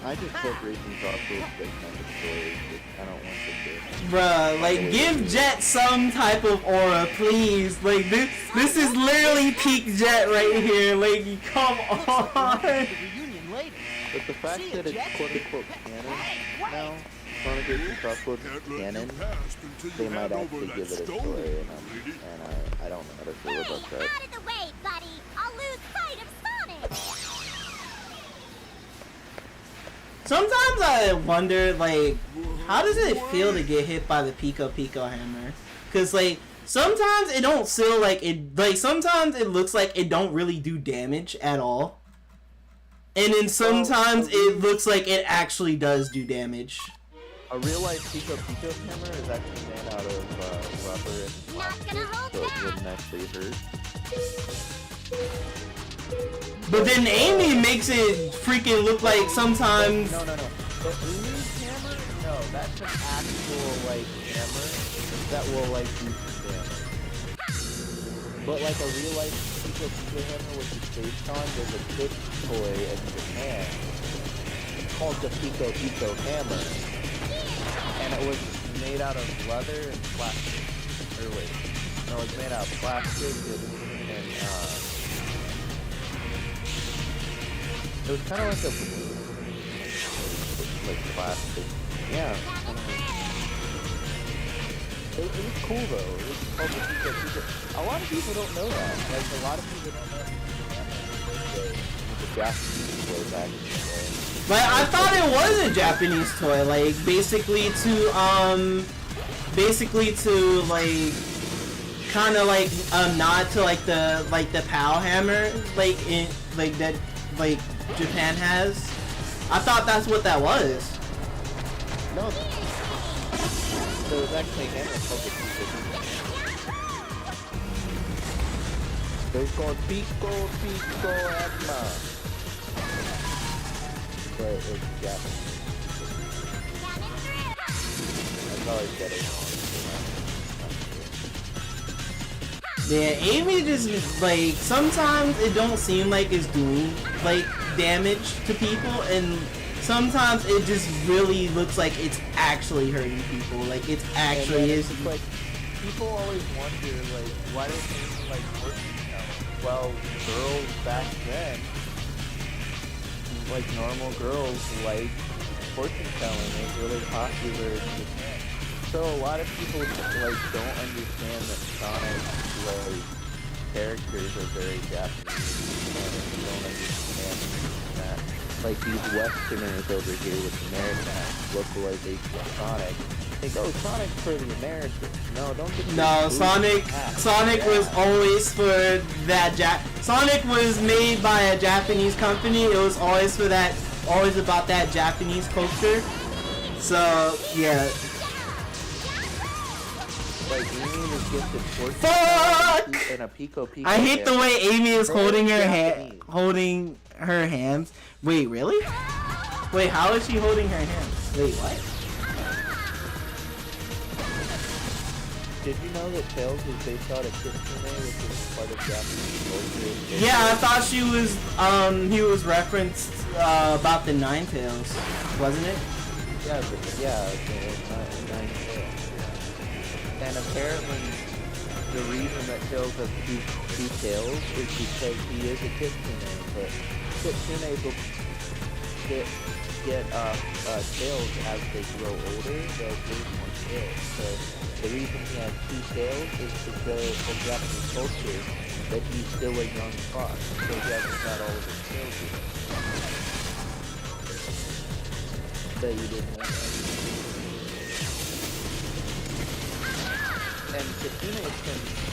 I just hope Racing Cross World gets kind of stories. I don't want them to. Bruh, like, give Jet some type of aura, please. Like, this is literally peak Jet right here. Like, come on. The reunion later. But the fact See ya, that it's Jet. quote-unquote canon now, Sonic Racing Cross World is canon, they might actually give it a story, and I don't know how to feel about that. Out of the way, buddy! I'll lose sight of Sonic! Sometimes I wonder, like, how does it feel to get hit by the Pico Pico hammer? Cause like sometimes it don't feel like it. Like sometimes it looks like it don't really do damage at all, and then sometimes it looks like it actually does do damage. A real-life Pico Pico hammer is actually made out of rubber and plastic, so it wouldn't actually hurt. But then Amy makes it freaking look like sometimes. No. The Amy's hammer? No, that's an actual, like, hammer that will, like, do some damage. But, like, a real-life Pico Pico hammer, which is based on, there's a big toy in Japan called the Pico Pico hammer. And it was made out of leather and plastic. Or wait, no, it was made out of plastic and it was kind of like a like plastic. Yeah. It was cool though. It was called the Pico Pico. A lot of people don't know that. Like a lot of people don't know the Japanese toy back in the day. But I thought it was a Japanese toy, like basically to like kind of like nod to like the PAL hammer, like in like that like Japan has. I thought that's what that was. No. So it was actually a hammer called the Pico Pico. They're called Pico Pico Hammer. But it's Japanese. I probably said it wrong. Yeah, Amy just like sometimes it don't seem like it's doing like damage to people, and sometimes it just really looks like it's actually hurting people. Like it's actually is. Like people always wonder like why don't they like work? Well, girls back then. Like normal girls like fortune telling is really popular in Japan. So a lot of people like don't understand that Sonic was characters are very Japanese, and you don't understand that. Like these Westerners over here with American localization of Sonic. Think, oh, Sonic's for the Americans. No, don't get No, Sonic was always for that Sonic was made by a Japanese company. It was always for that, always about that Japanese culture. So, yeah. Like, Amy was gifted fortune Fuck! and a Pico Pico. I hate the way Amy is holding her Japanese. holding her hands. Wait, really? Wait, how is she holding her hands? Wait, what? Did you know that Tails was based out of Kitsune, which is part of Japanese culture? Yeah, I thought she was, he was referenced, about the Ninetales, wasn't it? Yeah, the Nine Tails. And apparently, the reason that Tails has two tails is because he is a Kitsune, but Kitsunes will get tails as they grow older, they'll lose more tails. So the reason he has two tails is to show in Japanese culture that he's still a young fox, so he hasn't got all of his tails yet. That you didn't know that. And Kitsunes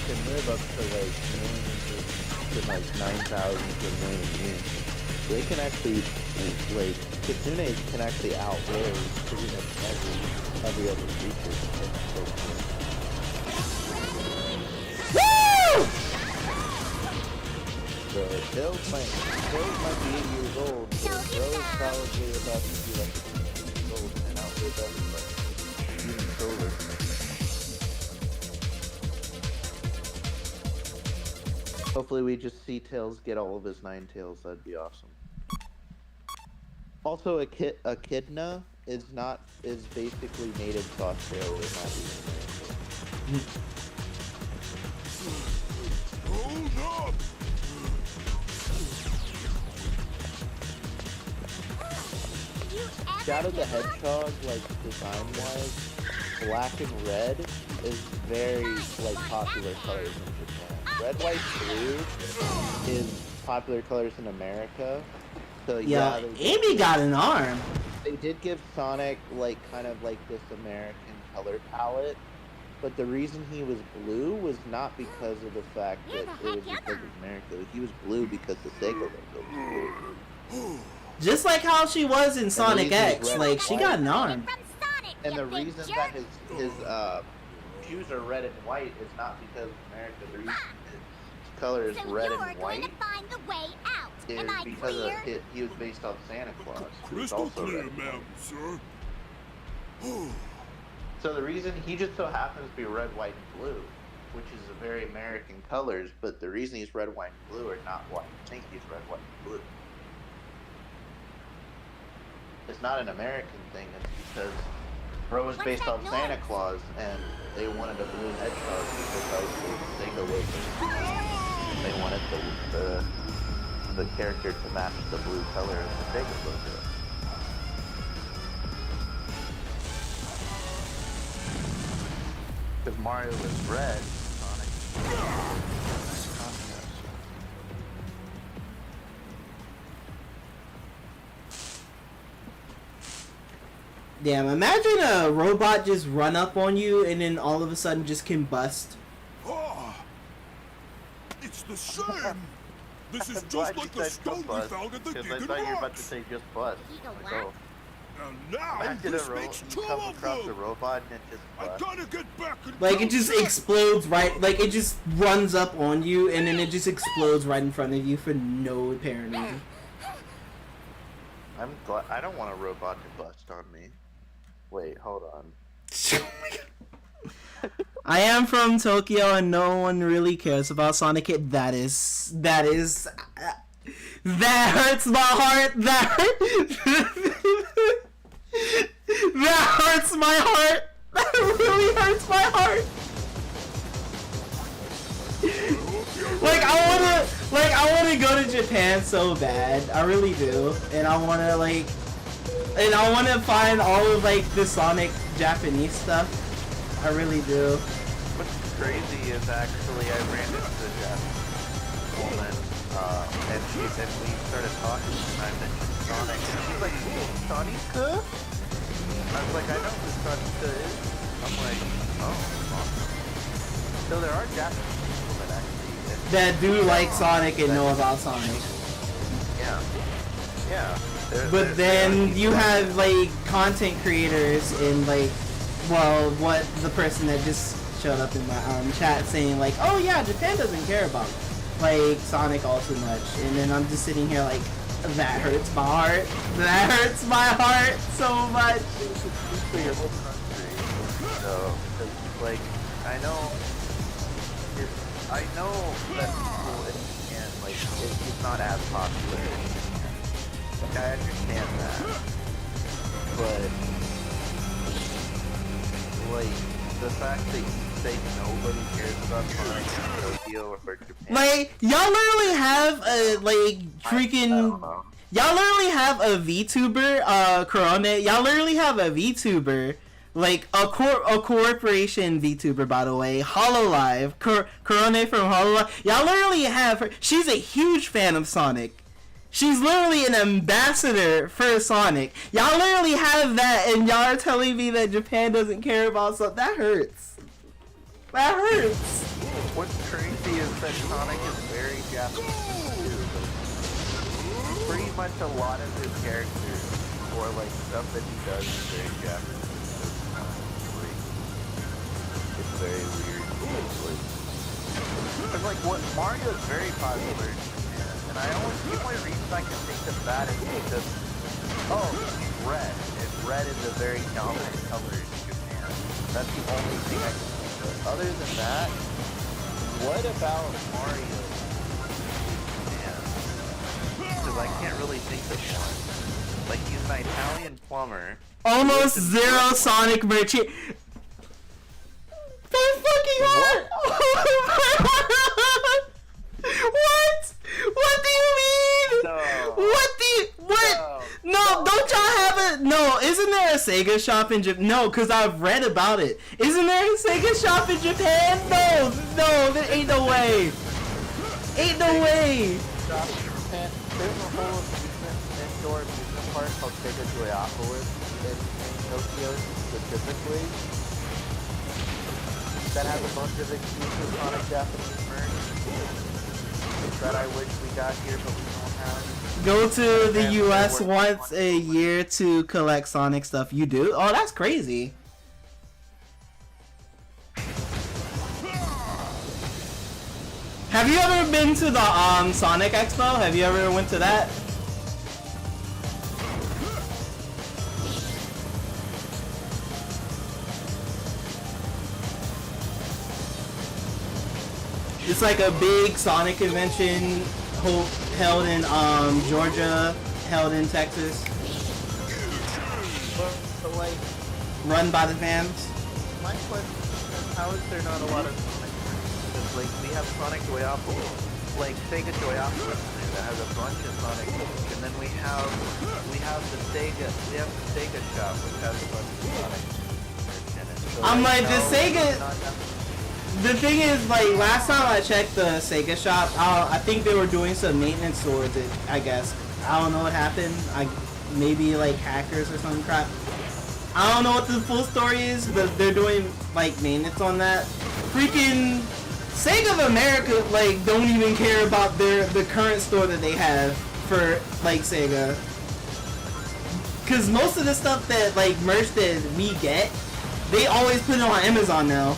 can live up to like millions to like 9,000 to a million years. They can actually, like, Kitsunes can actually outlive pretty much every other creature. Woo! So Tails might be 8 years old, so Bro's probably about to be like 8 years old and outlive everybody. Even Solar. Hopefully we just see Tails get all of his 9 tails, that'd be awesome. Also, Echidna is basically native to Australia, not even Hold up! Shadow the Hedgehog, like design-wise, black and red is very like popular colors in Japan. Red, white, blue is popular colors in America. So Yeah, yeah, Amy got an arm. they did give Sonic like kind of like this American color palette, but the reason he was blue was not because of the fact that it was because of America. He was blue because the Sega logo was blue. Just like how she was in Sonic reason X, red like and she white. got an arm. And the reason that his shoes are red and white is not because of America. The reason his color is red and white is because he was based off Santa Claus, who was Crystal also clear, red and ma'am, white. sir. So the reason he just so happens to be red, white, and blue, which is a very American colors, but the reason he's red, white, and blue are not why you think he's red, white, and blue. It's not an American thing, it's because Bro was based off Santa Claus, and they wanted a blue hedgehog because that was the Sega logo. They wanted the character to match the blue color of the Sega logo. Because Mario was red, Sonic was contrast. Damn, imagine a robot just run up on you and then all of a sudden just combust. Ah, it's the same. This is I'm just glad like you the said stone we bust, found at the because I Gigan thought you were about to Rocks. say just bust. Like, oh, And now imagine this a makes two come of across a them. robot and it just I busts. gotta get back and Like go it just check. explodes right, like it just runs up on you and then it just explodes right in front of you for no apparent reason. I'm glad. I don't want a robot to bust on me. Wait, hold on. I am from Tokyo and no one really cares about Sonic Hit. That hurts my heart. That hurts my heart. That really hurts my heart. I wanna go to Japan so bad. I really do. And I wanna find all of like the Sonic Japanese stuff. I really do. What's crazy is actually I ran into a Japanese woman, and we started talking, and I mentioned Sonic, and she's like, "Ooh, Sonic-ka?" I was like, "I know who Sonic-ka is." I'm like, "Oh, awesome." So there are Japanese people that actually That do like Sonic and know about Sonic. Yeah. Yeah. But then you have like content creators and like, well, what the person that just showed up in my chat saying like, oh yeah, Japan doesn't care about like Sonic all too much, and then I'm just sitting here like, that hurts my heart. That hurts my heart so much. For your whole country. So, like, I know that people in Japan, like, it's not as popular in Japan. Like, I understand that. But, like, the fact that you say nobody cares about Sonic in Tokyo or Japan. Like, y'all literally have a, like, freaking... I don't know. Y'all literally have a VTuber, Corona. Y'all literally have a VTuber, like a corporation VTuber, by the way, HoloLive, Corona from HoloLive. Y'all literally have her. She's a huge fan of Sonic. She's literally an ambassador for Sonic. Y'all literally have that, and y'all are telling me that Japan doesn't care about Sonic. That hurts. That hurts. What's crazy is that Sonic is very Japanese too. Pretty much a lot of his characters, or like stuff that he does, is very Japanese. It's very weird. It's like what Mario is very popular in Japan, and the only reason I can think of that is because he's red, and red is a very dominant color in Japan. That's the only thing I can think of. Other than that, what about Mario? Because I can't really think of one. Like, he's an Italian plumber. Almost zero Sonic merchant. That's fucking hard! What? What do you mean? No. What? No, don't y'all have a... No, isn't there a Sega shop in Japan? No, because I've read about it. Isn't there a Sega shop in Japan? No, there ain't no way. Ain't no way. There's a whole indoor amusement park called Sega Joyopolis in Tokyo specifically that has a bunch of exclusive Sonic Japanese merch that I wish we got here but we don't have. Go to the US once a year to collect Sonic stuff. You do? Oh, that's crazy. Have you ever been to the Sonic Expo? Have you ever went to that? It's like a big Sonic convention held in Georgia, held in Texas. But like, run by the fans. my question is, how is there not a lot of Sonic? Because like we have Sonic Joyopolis, like Sega Joyopolis that has a bunch of Sonic games, and then we have the Sega shop which has a bunch of Sonic in it. So, I'm like, no, the Sega. The thing is, like, last time I checked the Sega shop, I think they were doing some maintenance towards it, I guess. I don't know what happened. Maybe, like, hackers or some crap. I don't know what the full story is, but they're doing, like, maintenance on that. Freaking Sega of America, like, don't even care about the current store that they have for, like, Sega. Because most of the stuff that, like, merch that we get, they always put it on Amazon now.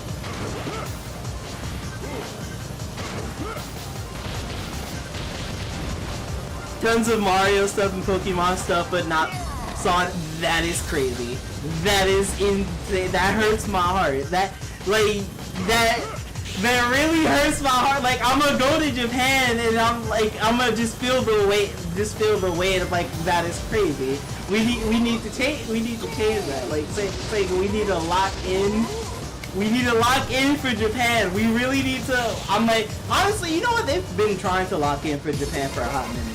Tons of Mario stuff and Pokemon stuff, but not Sonic. That is crazy. That is insane. That hurts my heart. That really hurts my heart. Like, I'm gonna go to Japan and I'm gonna just feel the weight of, like, that is crazy. We need to change that. Like, say we need to lock in. We need to lock in for Japan. We really need to. I'm like, honestly, you know what? They've been trying to lock in for Japan for a hot minute.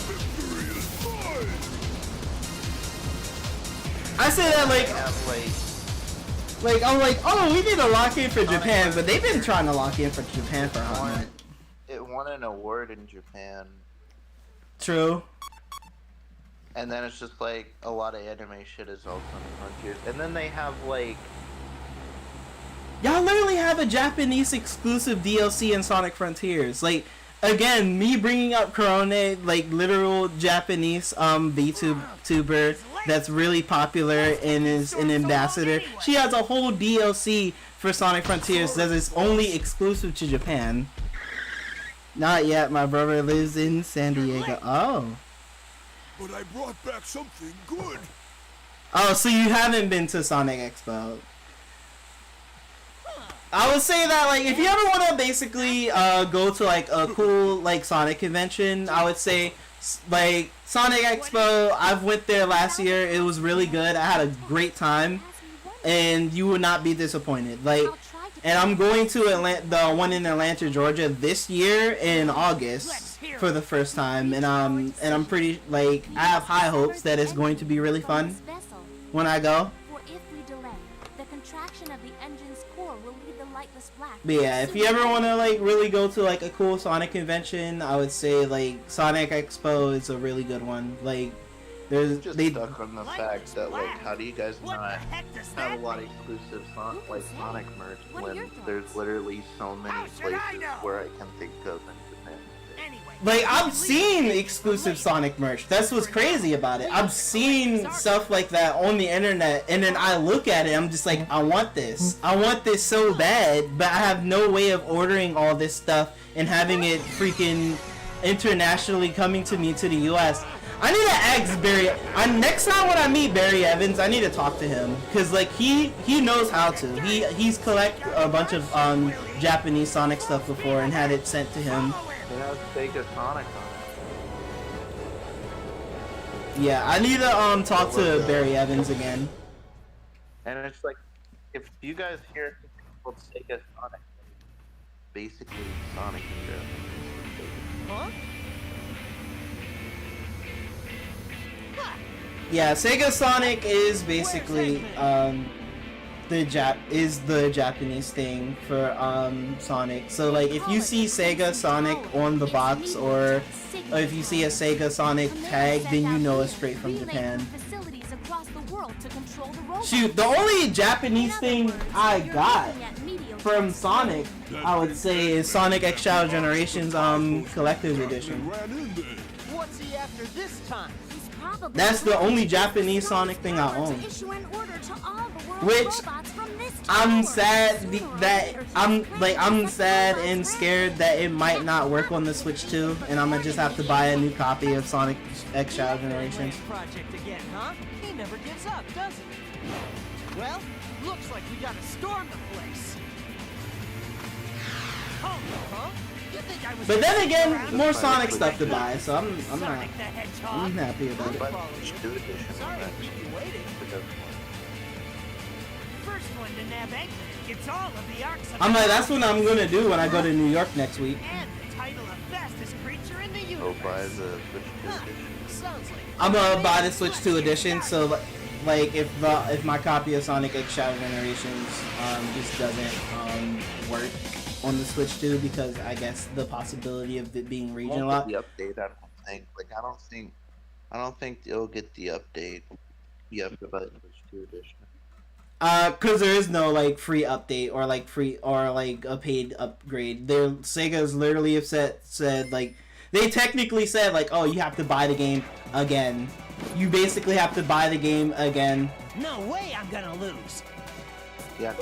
I say that like Like, I'm like, oh, we need to lock in for Japan, but they've been trying to lock in for Japan for a hot minute. It won an award in Japan, True. and then it's just like a lot of anime shit is also on Frontiers, and then they have like Y'all literally have a Japanese exclusive DLC in Sonic Frontiers. Like, again, me bringing up Korone, like literal Japanese VTuber that's really popular and is an ambassador. She has a whole DLC for Sonic Frontiers that is only exclusive to Japan. Not yet. My brother lives in San Diego. Oh. But I brought back something good. Oh, so you haven't been to Sonic Expo. I would say that, like, if you ever want to basically go to like a cool like Sonic convention, I would say like Sonic Expo. I've went there last year. It was really good. I had a great time, and you would not be disappointed. Like, and I'm going to the one in Atlanta, Georgia this year in August for the first time, and I'm pretty like I have high hopes that it's going to be really fun when I go. But yeah, if you ever want to like really go to like a cool Sonic convention, I would say like Sonic Expo is a really good one. Like, there's stuck on the fact that like, how do you guys not have a lot of exclusive Sonic merch when there's literally so many places where I can think of in Japan? Like, I've seen exclusive Sonic merch. That's what's crazy about it. I've seen stuff like that on the internet, and then I look at it, I'm just like, I want this. I want this so bad, but I have no way of ordering all this stuff and having it freaking internationally coming to me to the US. I need to ask Barry. Next time when I meet Barry Evans, I need to talk to him, cause like he knows how to. He's collect a bunch of Japanese Sonic stuff before and had it sent to him. It has Sega Sonic on it. Yeah, I need to talk to Barry Evans again. And it's like, if you guys hear called Sega Sonic, basically Sonic Hero. Huh? Yeah, Sega Sonic is basically the Japanese thing for Sonic. So like, if you see Sega Sonic on the box, or if you see a Sega Sonic tag, then you know it's straight from Japan. Shoot, the only Japanese thing I got from Sonic, I would say, is Sonic X Shadow Generations Collector's Edition. What's he after this time? That's the only Japanese Sonic thing I own. Which I'm sad I'm sad and scared that it might not work on the Switch 2, and I'm gonna just have to buy a new copy of Sonic X Shadow Generations. Project again, huh? He never gives up, does he? Well, looks like we gotta storm the place. Oh, huh? But then again, more Sonic stuff to buy, so I'm happy about it. Sorry to keep you waiting. First one to nab Eggman gets all of the arcs. I'm like, that's what I'm gonna do when I go to New York next week. And the title of fastest creature in the universe. Go buy the Switch 2 edition. Sounds like I'm gonna buy the Switch 2 edition, so like if my copy of Sonic X Shadow Generations just doesn't work on the Switch 2, because I guess the possibility of it being regional. The update, I don't think. Like, I don't think it'll get the update. You have to buy the Switch 2 edition. Cause there is no like free update or like free or like a paid upgrade. Sega's literally have said like, they technically said like, oh, you have to buy the game again. You basically have to buy the game again. No way I'm gonna lose. Yeah,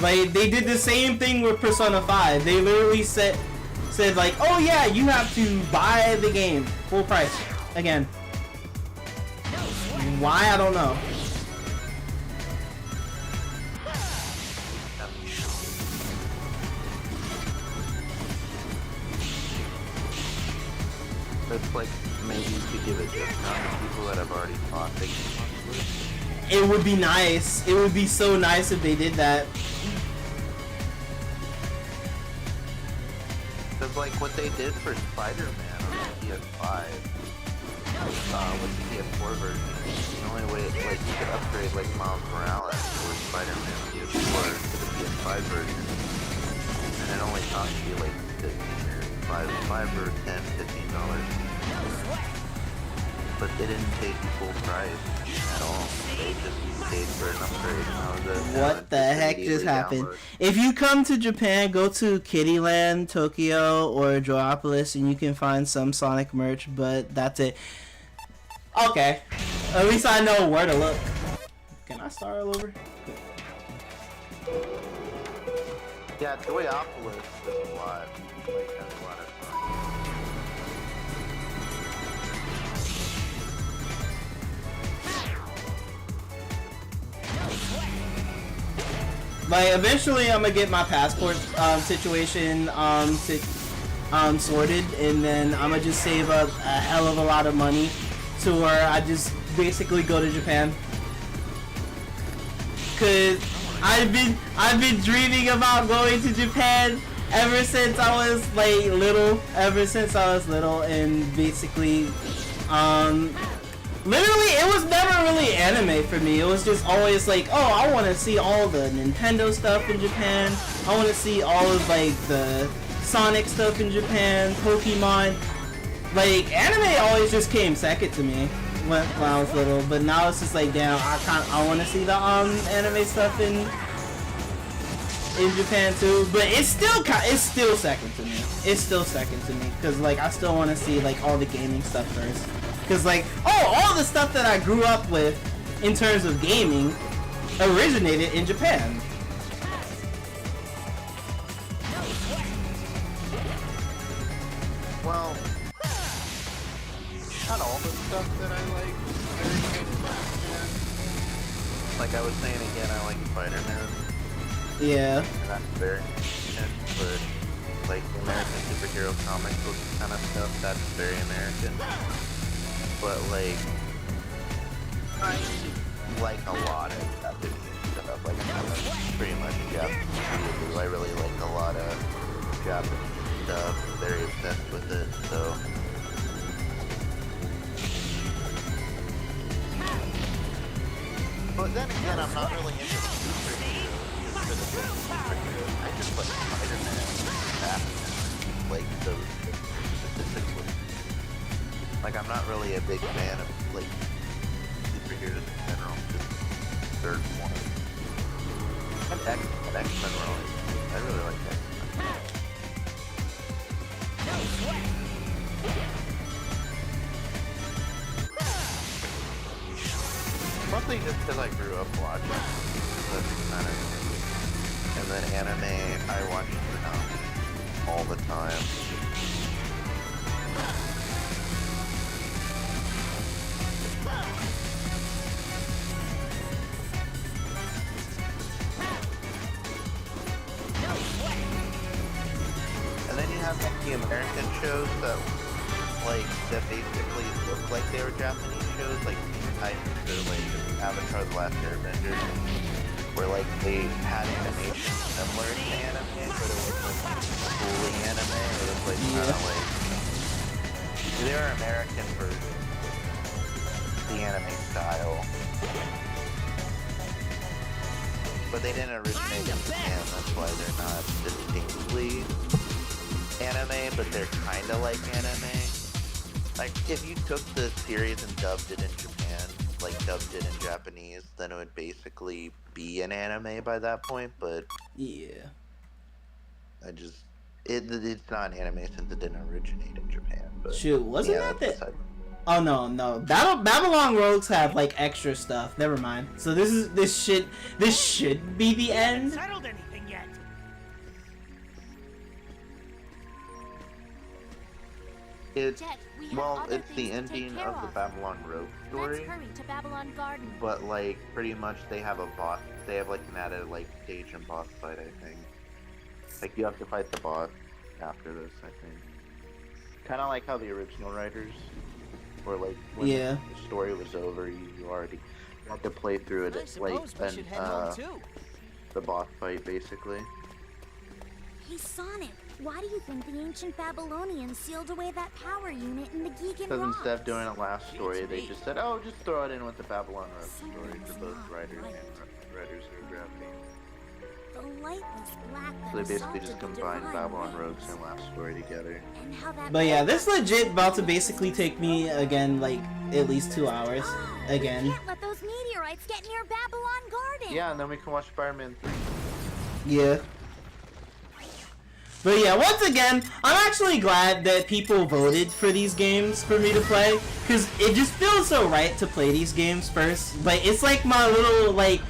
like, they did the same thing with Persona 5. They literally said like, oh yeah, you have to buy the game full price again. Why, I don't know. It's like, maybe you could give it discount to people that have already bought the game. It would be nice. It would be so nice if they did that. Because like what they did for Spider-Man on the PS5. with the PS4 version, the only way, like, you could upgrade, like, Miles Morales or Spider-Man PS4 to the PS5 version, and it only cost you, like, $5 or $10, $15. But they didn't pay you full price at all. They just paid for an upgrade. And that was it. What the heck just happened? Download. If you come to Japan, go to Kittyland, Tokyo, or Joyopolis, and you can find some Sonic merch, but that's it. Okay. At least I know where to look. Can I start all over? Yeah, Joyopolis is a lot. Like, has a lot of fun. Like, eventually I'm gonna get my passport situation sorted, and then I'm gonna just save up a hell of a lot of money to where I just basically go to Japan. Cause I've been dreaming about going to Japan ever since I was like little. And basically, literally, it was never really anime for me. It was just always like, oh, I want to see all the Nintendo stuff in Japan. I want to see all of like the Sonic stuff in Japan, Pokemon. Like, anime always just came second to me when I was little. But now it's just like, damn, I want to see the anime stuff in Japan too. But it's still second to me. It's still second to me because like I still want to see like all the gaming stuff first. Because, like, all the stuff that I grew up with in terms of gaming originated in Japan. Well, not all the stuff that I like originated in Japan. Like I was saying again, I like Spider-Man. Yeah. And that's very American, but like the American superhero comic book kind of stuff, that's very American. But like, I like a lot of Japanese stuff. Like I'm pretty much Japanese. I really like a lot of Japanese stuff. Very obsessed with it. So. But then again, I'm not really into superheroes. I just like Spider-Man, Batman, like those specifically. Like, I'm not really a big fan of, like, superheroes in general, just third one. And X-Men were always, I really like X-Men. Mostly just because I grew up watching, that's kind of, and then anime, I watch all the time. And then you have like the American shows that basically look like they were Japanese shows, like Titans or like Avatar: The Last Airbender, where like they had animation similar to anime, but it was like fully anime. It was like kind of like their American version, the anime style. But they didn't originate in Japan, that's why they're not distinctly anime, but they're kinda like anime. Like, if you took the series and dubbed it in Japan, like dubbed it in Japanese, then it would basically be an anime by that point, but... Yeah. It's not an anime since it didn't originate in Japan, but... Shoot, wasn't that... Oh no. Babylon Rogues have like extra stuff. Never mind. So this should be the end. Settled anything yet? It's Jet, we have other it's the things to take ending care of the Babylon Rogue Let's story, hurry to Babylon Garden. but like pretty much they have a boss. They have like an added like stage and boss fight. I think. Like you have to fight the boss after this. I think. Kind of like how the original writers, were like when the story was over, you already had to play through it I like suppose we should head home too. the boss fight basically. Hey Sonic, why do you think the ancient Babylonians sealed away that power unit in the Geegan Because Rocks? instead of doing a last story, they just said, oh, just throw it in with the Babylon Road story for both Riders and Riders of Gravity. The lightless black that So they basically assaulted just the combined divine Babylon ways. Rogues and last story together. And how that But yeah, this legit about to basically take me again like at least 2 hours We again. can't let those meteorites get near Babylon Garden. Yeah, and then we can watch Spider-Man 3. Yeah. But yeah, once again, I'm actually glad that people voted for these games for me to play, because it just feels so right to play these games first. Like, it's like my little, like,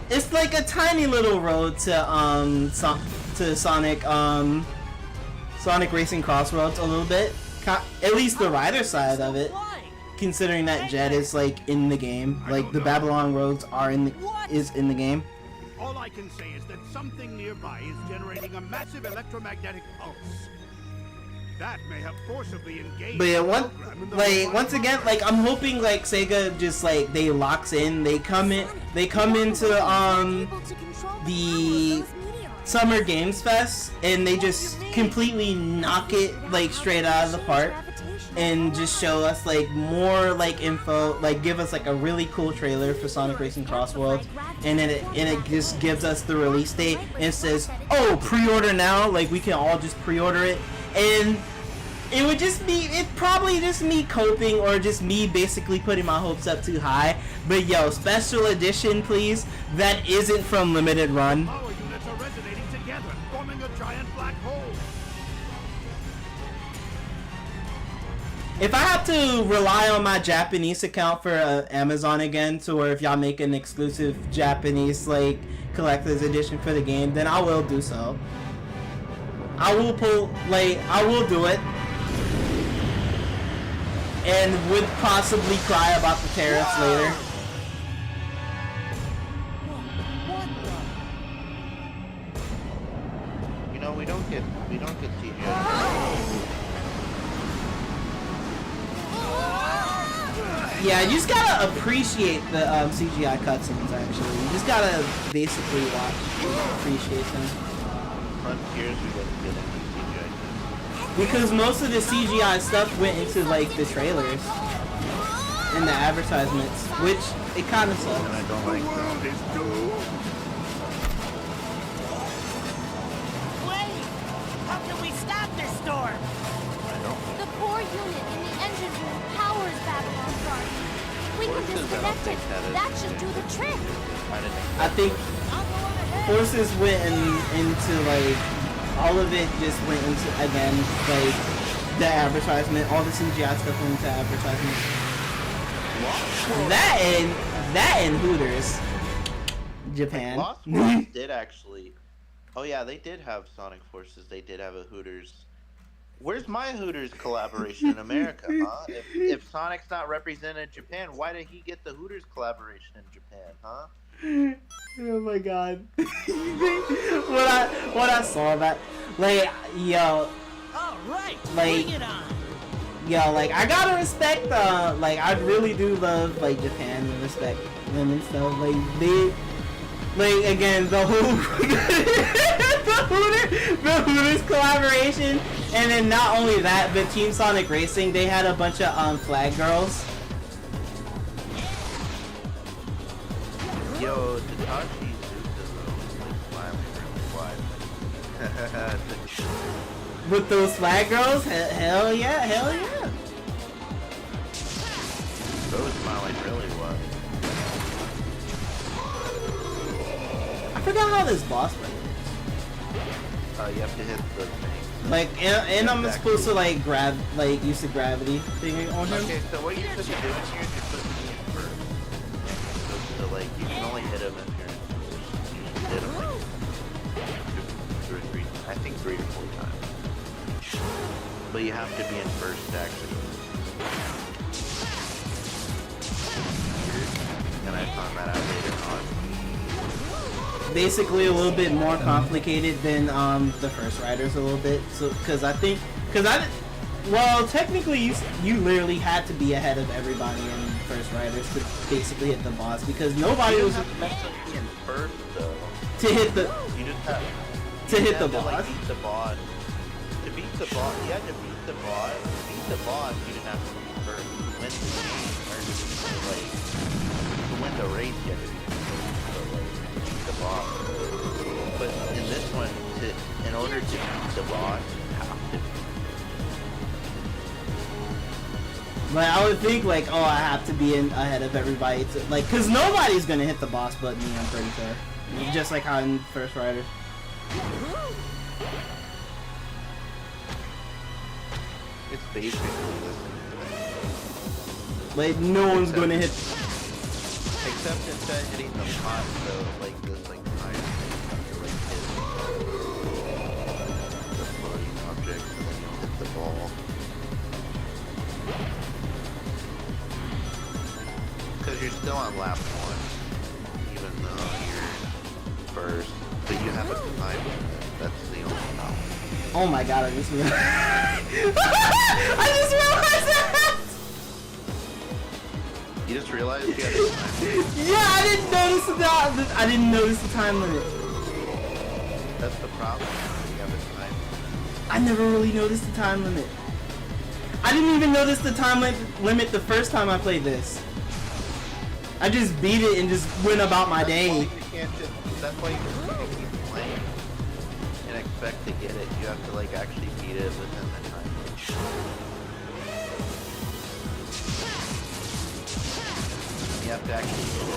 it's like a tiny little road to Sonic, Sonic Racing Crossroads a little bit. At least the rider side of it, considering that Jet is, like, in the game. Like, the Babylon Roads are in the game. All I can say is that something nearby is generating a massive electromagnetic pulse. That may have forcibly engaged But yeah, the program in the robot once again, like, I'm hoping, like, Sega just, like, they locks in, they come into, the Summer Games Fest, and they just completely knock it, like, straight out of the park, and just show us, like, more, like, info, like, give us, like, a really cool trailer for Sonic Racing Crossworlds, and then it just gives us the release date, and says, oh, pre-order now, like, we can all just pre-order it, and it would just be, it probably just me coping, or just me basically putting my hopes up too high, but yo, special edition, please, that isn't from Limited Run. Power units are resonating together, forming a giant black hole. If I have to rely on my Japanese account for Amazon again, to where if y'all make an exclusive Japanese, like, collector's edition for the game, then I will do so. I will do it. And would possibly cry about the tariffs later. You know, we don't get CGI. Yeah, you just gotta appreciate the CGI cutscenes, actually. You just gotta basically watch and appreciate them. Frontiers, we didn't get any CGI. Because most of the CGI stuff went into, like, the trailers and the advertisements, which it kind of sucks. And I don't like them. Wait! How can we stop this storm? The core unit in the engine room powers Babylon Garden. We can disconnect it. That should do the trick. I think Forces went into, like, all of it just went into, again, like, the advertisement, all the CGI stuff went into advertisement. That and Hooters, Japan. Lost Worlds did actually. Oh yeah, they did have Sonic Forces. They did have a Hooters. Where's my Hooters collaboration in America, huh? If Sonic's not represented in Japan, why did he get the Hooters collaboration in Japan, huh? Oh my god. when I saw that, like, yo, All right, like, bring it on. yo, like, I gotta respect, like, I really do love, like, Japan and respect them and stuff. Like, they, like, again, the whole, the Hooters collaboration, and then not only that, but Team Sonic Racing, they had a bunch of, flag girls. Yo, Tadashi is like smiling really wide. With those flag girls? Hell yeah, hell yeah. Those smiling really wide. I forgot how this boss fight works. You have to hit the thing. Like, and I'm supposed to, like, use the gravity thing on him? Okay, so what you're supposed to do is you're supposed to be in first. So, like, you can only hit him if you're in first. You just hit him, like, two or three, I think 3 or 4 times. But you have to be in first, actually. And I found that out later on. Basically a little bit more complicated than, the first riders a little bit. So, well, technically you literally had to be ahead of everybody in first riders to basically hit the boss, because nobody was necessarily in first, though. to hit the, You just have To hit the have to, like, boss? beat the boss. To beat the boss, you had to beat the boss. To beat the boss, you didn't have to beat first. To win the game, or to win the race, you had to beat the boss. But in this one, in order to beat the boss, you have to. But I would think like, oh, I have to be in ahead of everybody to like, cause nobody's gonna hit the boss but me. I'm pretty sure. Just like how in First Riders. It's basically Like no one's gonna hit. except instead of hitting the pot, so like this like time thing, you have to like hit the floating object, and then you'll hit the ball. Because you're still on lap 1, even though you're first, but you have a time limit. That's the only problem. Oh my god! I just realized. I just realized that. You just realized you had a time limit. Yeah, I didn't notice that. I didn't notice the time limit. That's the problem. You have a time limit. I never really noticed the time limit. I didn't even notice the time limit the first time I played this. I just beat it and just went about my day. That's why you can't keep playing and expect to get it. You have to like actually beat it within the time. You have to actually get it.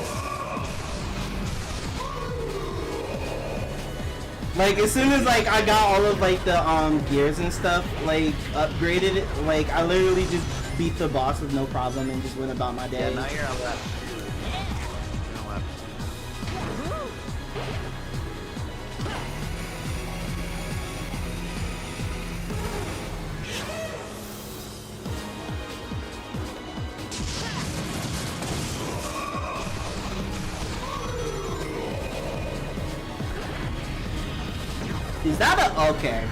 Like as soon as like I got all of like the gears and stuff like upgraded it, like I literally just beat the boss with no problem and just went about my day. Yeah, now you're on lap 2. You're on lap 2. Is that a okay?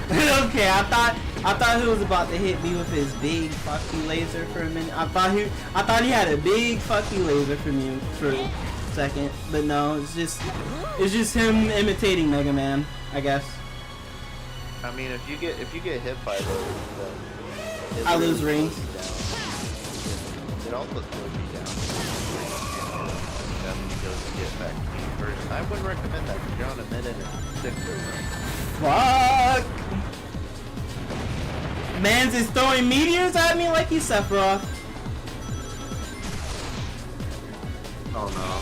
Okay, I thought he was about to hit me with his big fuck you laser for a minute. I thought he had a big fuck you laser for me for a second, but no, it's just him imitating Mega Man, I guess. I mean, if you get hit by those, then it I lose really rings. slows you down. It also slows you down. You have to get back to you first. I wouldn't recommend that because you're on a minute and 6 rings. Fuck! Mans is throwing meteors at me like he's Sephiroth. Oh no.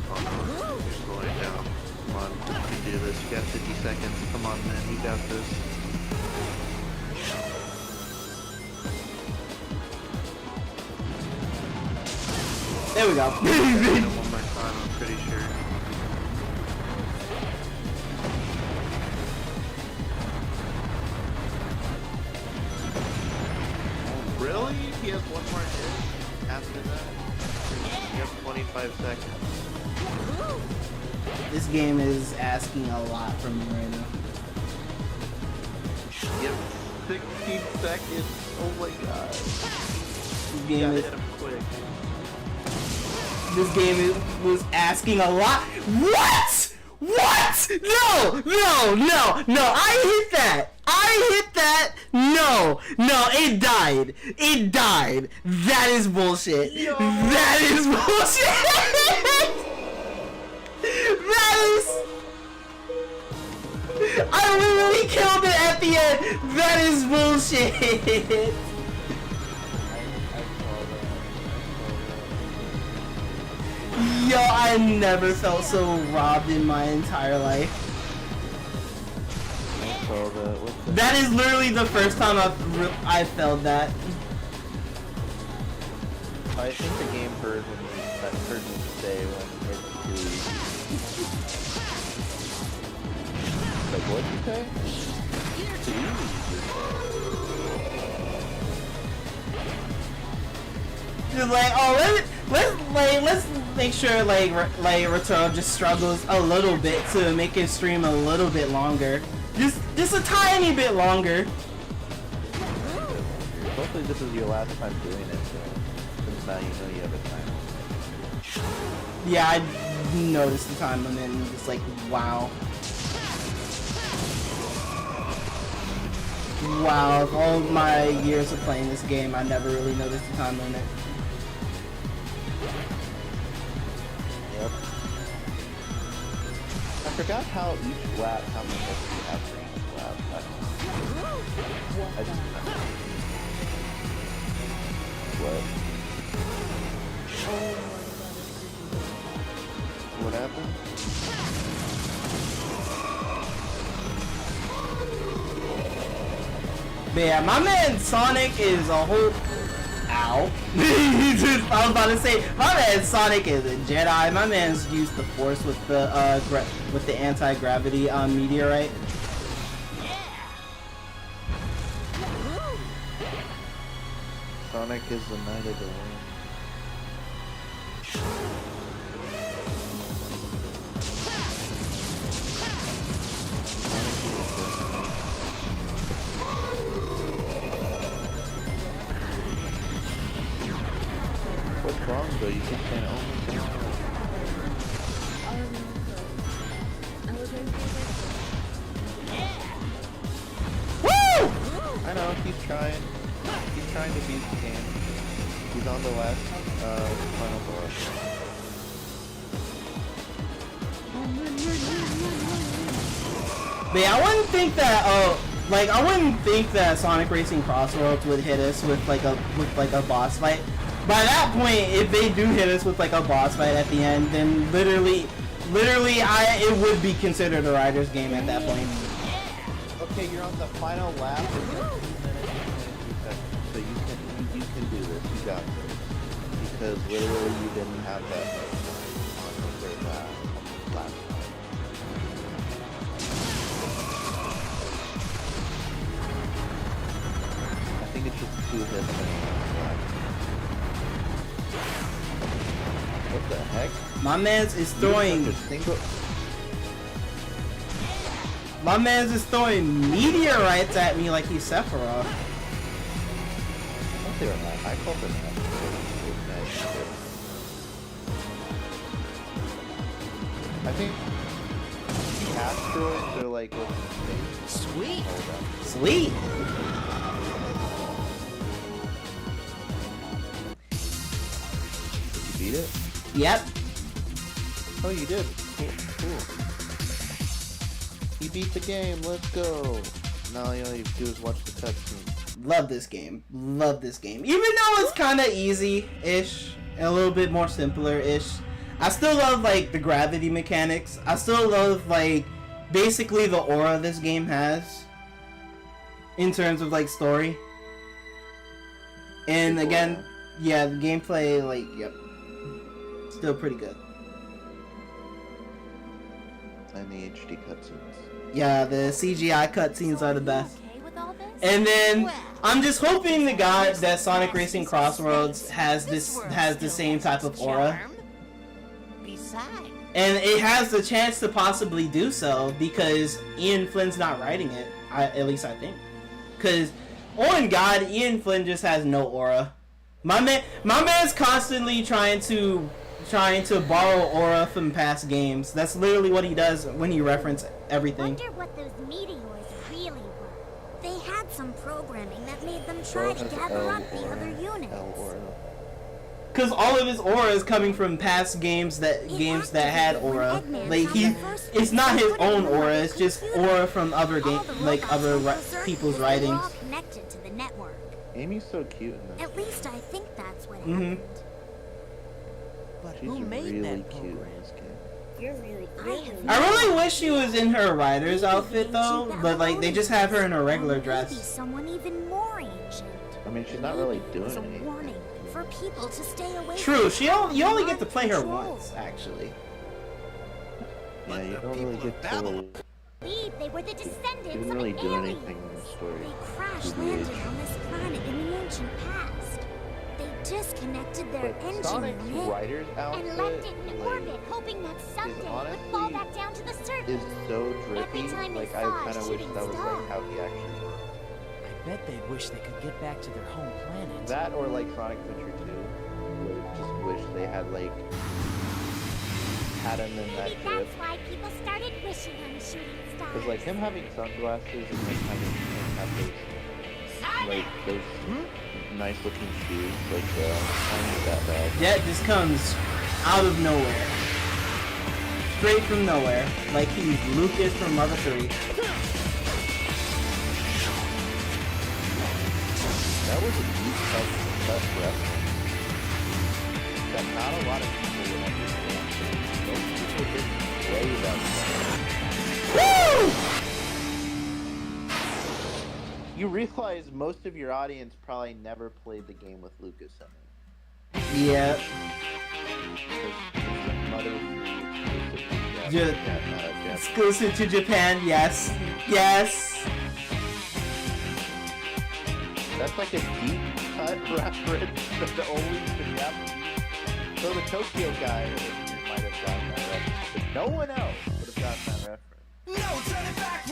Oh no. You're slowing down. Come on, you can do this. You got 50 seconds. Come on, man. You got this. There we go. One more time, I'm pretty sure. Really? He has one more hit after that? You have 25 seconds. This game is asking a lot from me right now. You have 16 seconds. Oh my god. This You game gotta is hit him quick. This game was asking a lot. What? What? No! No! No! No! I hit that! I hit that! No! No! It died! It died! That is bullshit! Yo. That is bullshit! That is... I literally killed it at the end! That is bullshit! Yo, I never felt so robbed in my entire life. That is literally the first time I felt that. I think the game heard me say when it's like, what'd you say? Just like, oh, let's make sure like Retro just struggles a little bit to make his stream a little bit longer, just a tiny bit longer. Hopefully this is your last time doing it, so since now you know you have a time. Yeah, I noticed the time limit and just like, wow. Wow, of all my years of playing this game, I never really noticed the time limit. Yep. I forgot how each lap, how many hits you have for each lap. I just... What? What happened? But yeah, my man Sonic is a whole... Ow. I was about to say, my man Sonic is a Jedi. My man's used the Force with the anti-gravity meteorite. Sonic is the knight of the wind. What's wrong though? You keep saying oh my god. Woo! I know, he's trying. He's trying to beat the game. He's on the last final boss. But yeah, I wouldn't think that I wouldn't think that Sonic Racing Crossroads would hit us with like a boss fight. By that point, if they do hit us with like a boss fight at the end, then literally it would be considered a rider's game at that point. Okay, you're on the final lap. It's 2 minutes and 22 seconds, so you can do this. You got this. Because literally you didn't have that much on the third lap. Last time. I think it's just 2 hits and one lap. What the heck? My man's is throwing. My man's is throwing meteorites at me like he's Sephiroth. They were not. I called them that. I think the asteroids are like Sweet. Sweet. Did you beat it? Yep. Oh, you did. Cool. You beat the game. Let's go. Now all you have to do is watch the cutscene. Love this game. Love this game. Even though it's kind of easy-ish, and a little bit more simpler-ish, I still love, like, the gravity mechanics. I still love, like, basically the aura this game has. In terms of, like, story. And again, yeah, the gameplay, like, yep. Still pretty good. And the HD cutscenes. Yeah, the CGI cutscenes are the best. And then I'm just hoping to God that Sonic Racing Crossroads has the same type of aura. And it has the chance to possibly do so because Ian Flynn's not writing it. At least I think. Because on God, Ian Flynn just has no aura. My man's constantly trying to borrow aura from past games. That's literally what he does when he references everything. I wonder what those meteors really were. They had some programming that made them try to gather up the other units. Because all of his aura is coming from past games that had aura. Like it's not his own aura. It's just aura from other people's writings. All connected to the network. Amy's so cute in this. At least I think that's what happened. But She's who made really that cute program? in this game. You're really I really wish she was in her rider's outfit though, but like they just have her in her regular Maybe dress. someone even more ancient. I mean, she's not really Maybe it doing was a anything. warning for people to stay away. True, from you only get to play her control. once actually. Yeah, you don't really get to like, Believe they were the descendants didn't of really do aliens. anything in the story. They crash Too landed weird. on this planet in the ancient past. They disconnected their But engine Sonic's unit rider's outfit and left it in like, orbit, hoping that someday it would honestly fall back down to the surface. is so drippy. time they Like I saw a kind of wish shooting that was star. like how he actually worked. I bet they'd wish they could get back to their home planet. That or like Sonic Adventure 2. Would just wish they had like had him in that Maybe drip. that's why people started wishing on shooting stars. Because like him having sunglasses and like having those like those nice looking shoes, like aren't that bad. Jet just comes out of nowhere. Straight from nowhere. Like he's Lucas from Mother 3. That was a deep cut reference that not a lot of people would understand. Most people didn't play that game. You realize most of your audience probably never played the game with Lucas in it. Yeah. Exclusive to Japan, yes. Yes. That's like a deep cut reference that only the Japanese. So the Tokyo guy might have gotten that reference, but no one else would have gotten that reference.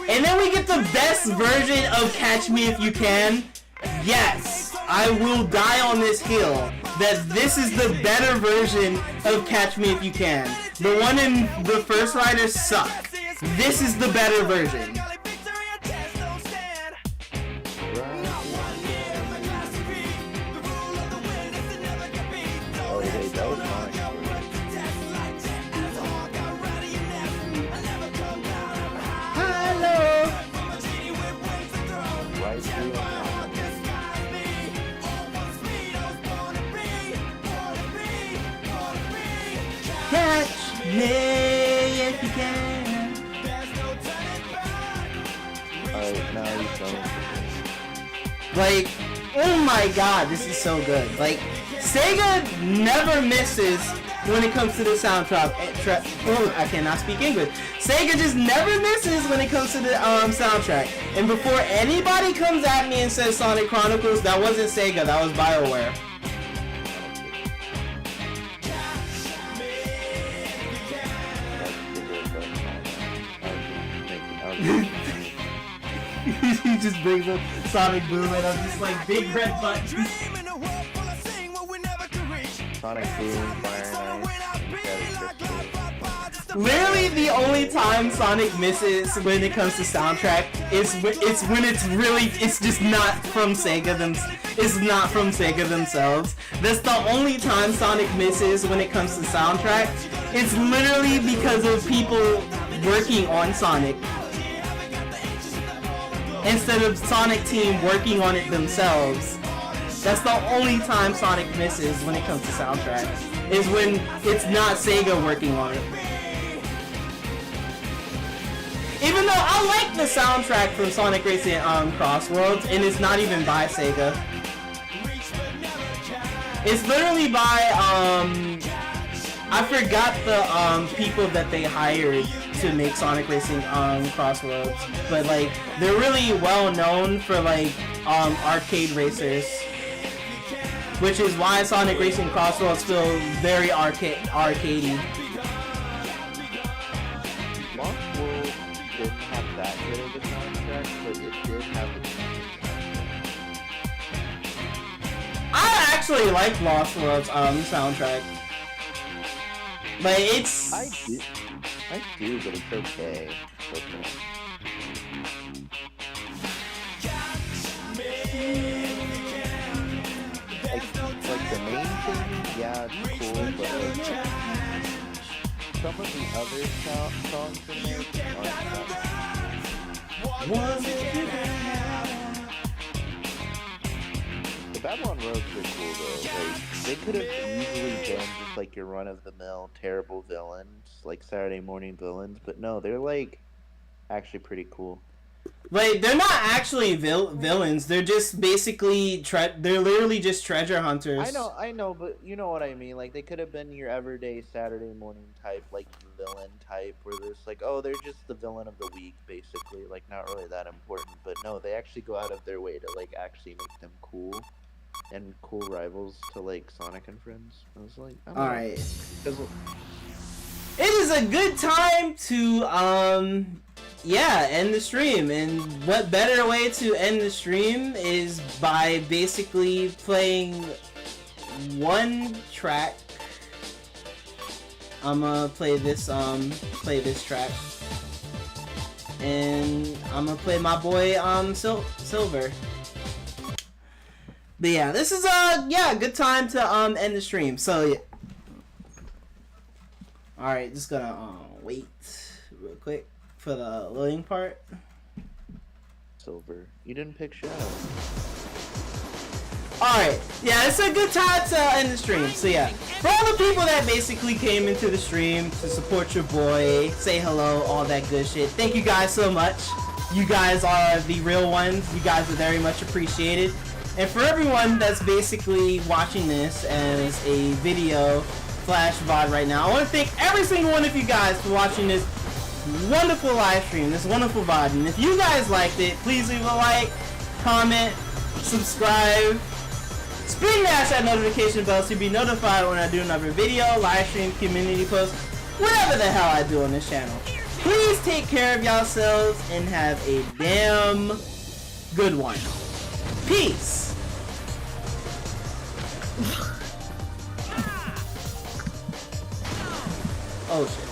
And then we get the best version of Catch Me If You Can. Yes, I will die on this hill that this is the better version of Catch Me If You Can. The one in the First Rider sucked. This is the better version. Catch me if you can. Alright, now he's going. Like, oh my god, this is so good. Like, Sega never misses when it comes to the soundtrack. Oh, I cannot speak English. Sega just never misses when it comes to the soundtrack. And before anybody comes at me and says Sonic Chronicles, that wasn't Sega, that was BioWare. He just brings up Sonic Boom and I'm just like, big red buttons. Sonic Boom, Fire Knight, Literally the only time Sonic misses when it comes to soundtrack is when it's just not from Sega themselves. That's the only time Sonic misses when it comes to soundtrack. It's literally because of people working on Sonic instead of Sonic Team working on it themselves. That's the only time Sonic misses when it comes to soundtrack, is when it's not Sega working on it. Even though I like the soundtrack from Sonic Racing Crossworlds, and it's not even by Sega. It's literally by, I forgot the people that they hired to make Sonic Racing Crossworlds, but like they're really well known for like arcade racers, which is why Sonic Racing Crossworlds feels very arcadey. Lost World didn't have that good of a soundtrack, but it did have a I actually like Lost World's soundtrack. But it's... I do, but it's okay. It's okay. Like the main thing, yeah, it's cool, but like, some of the other songs in there aren't The Babylon Roads are cool though. Like, they could have easily been just like your run-of-the-mill terrible villains, like Saturday morning villains, but no, they're like actually pretty cool. Like, they're not actually villains. They're just basically they're literally just treasure hunters. I know, but you know what I mean. Like, they could have been your everyday Saturday morning type, like villain type, where there's like, oh, they're just the villain of the week, basically. Like, not really that important. But no, they actually go out of their way to like actually make them cool and cool rivals to like Sonic and Friends. I was like, all right. It is a good time to end the stream, and what better way to end the stream is by basically playing one track. I'm gonna play this track, and I'm gonna play my boy Silver. But yeah, this is a good time to end the stream. So yeah. All right, just gonna wait real quick for the loading part. Silver. You didn't pick Shadow. Alright, yeah, it's a good time to end the stream. So yeah, for all the people that basically came into the stream to support your boy, say hello, all that good shit, thank you guys so much. You guys are the real ones. You guys are very much appreciated. And for everyone that's basically watching this as a video flash VOD right now, I want to thank every single one of you guys for watching this wonderful live stream, this wonderful VOD. And if you guys liked it, please leave a like, comment, subscribe, smash that notification bell so you'll be notified when I do another video, live stream, community post, whatever the hell I do on this channel. Please take care of yourselves and have a damn good one. Peace. Oh shit.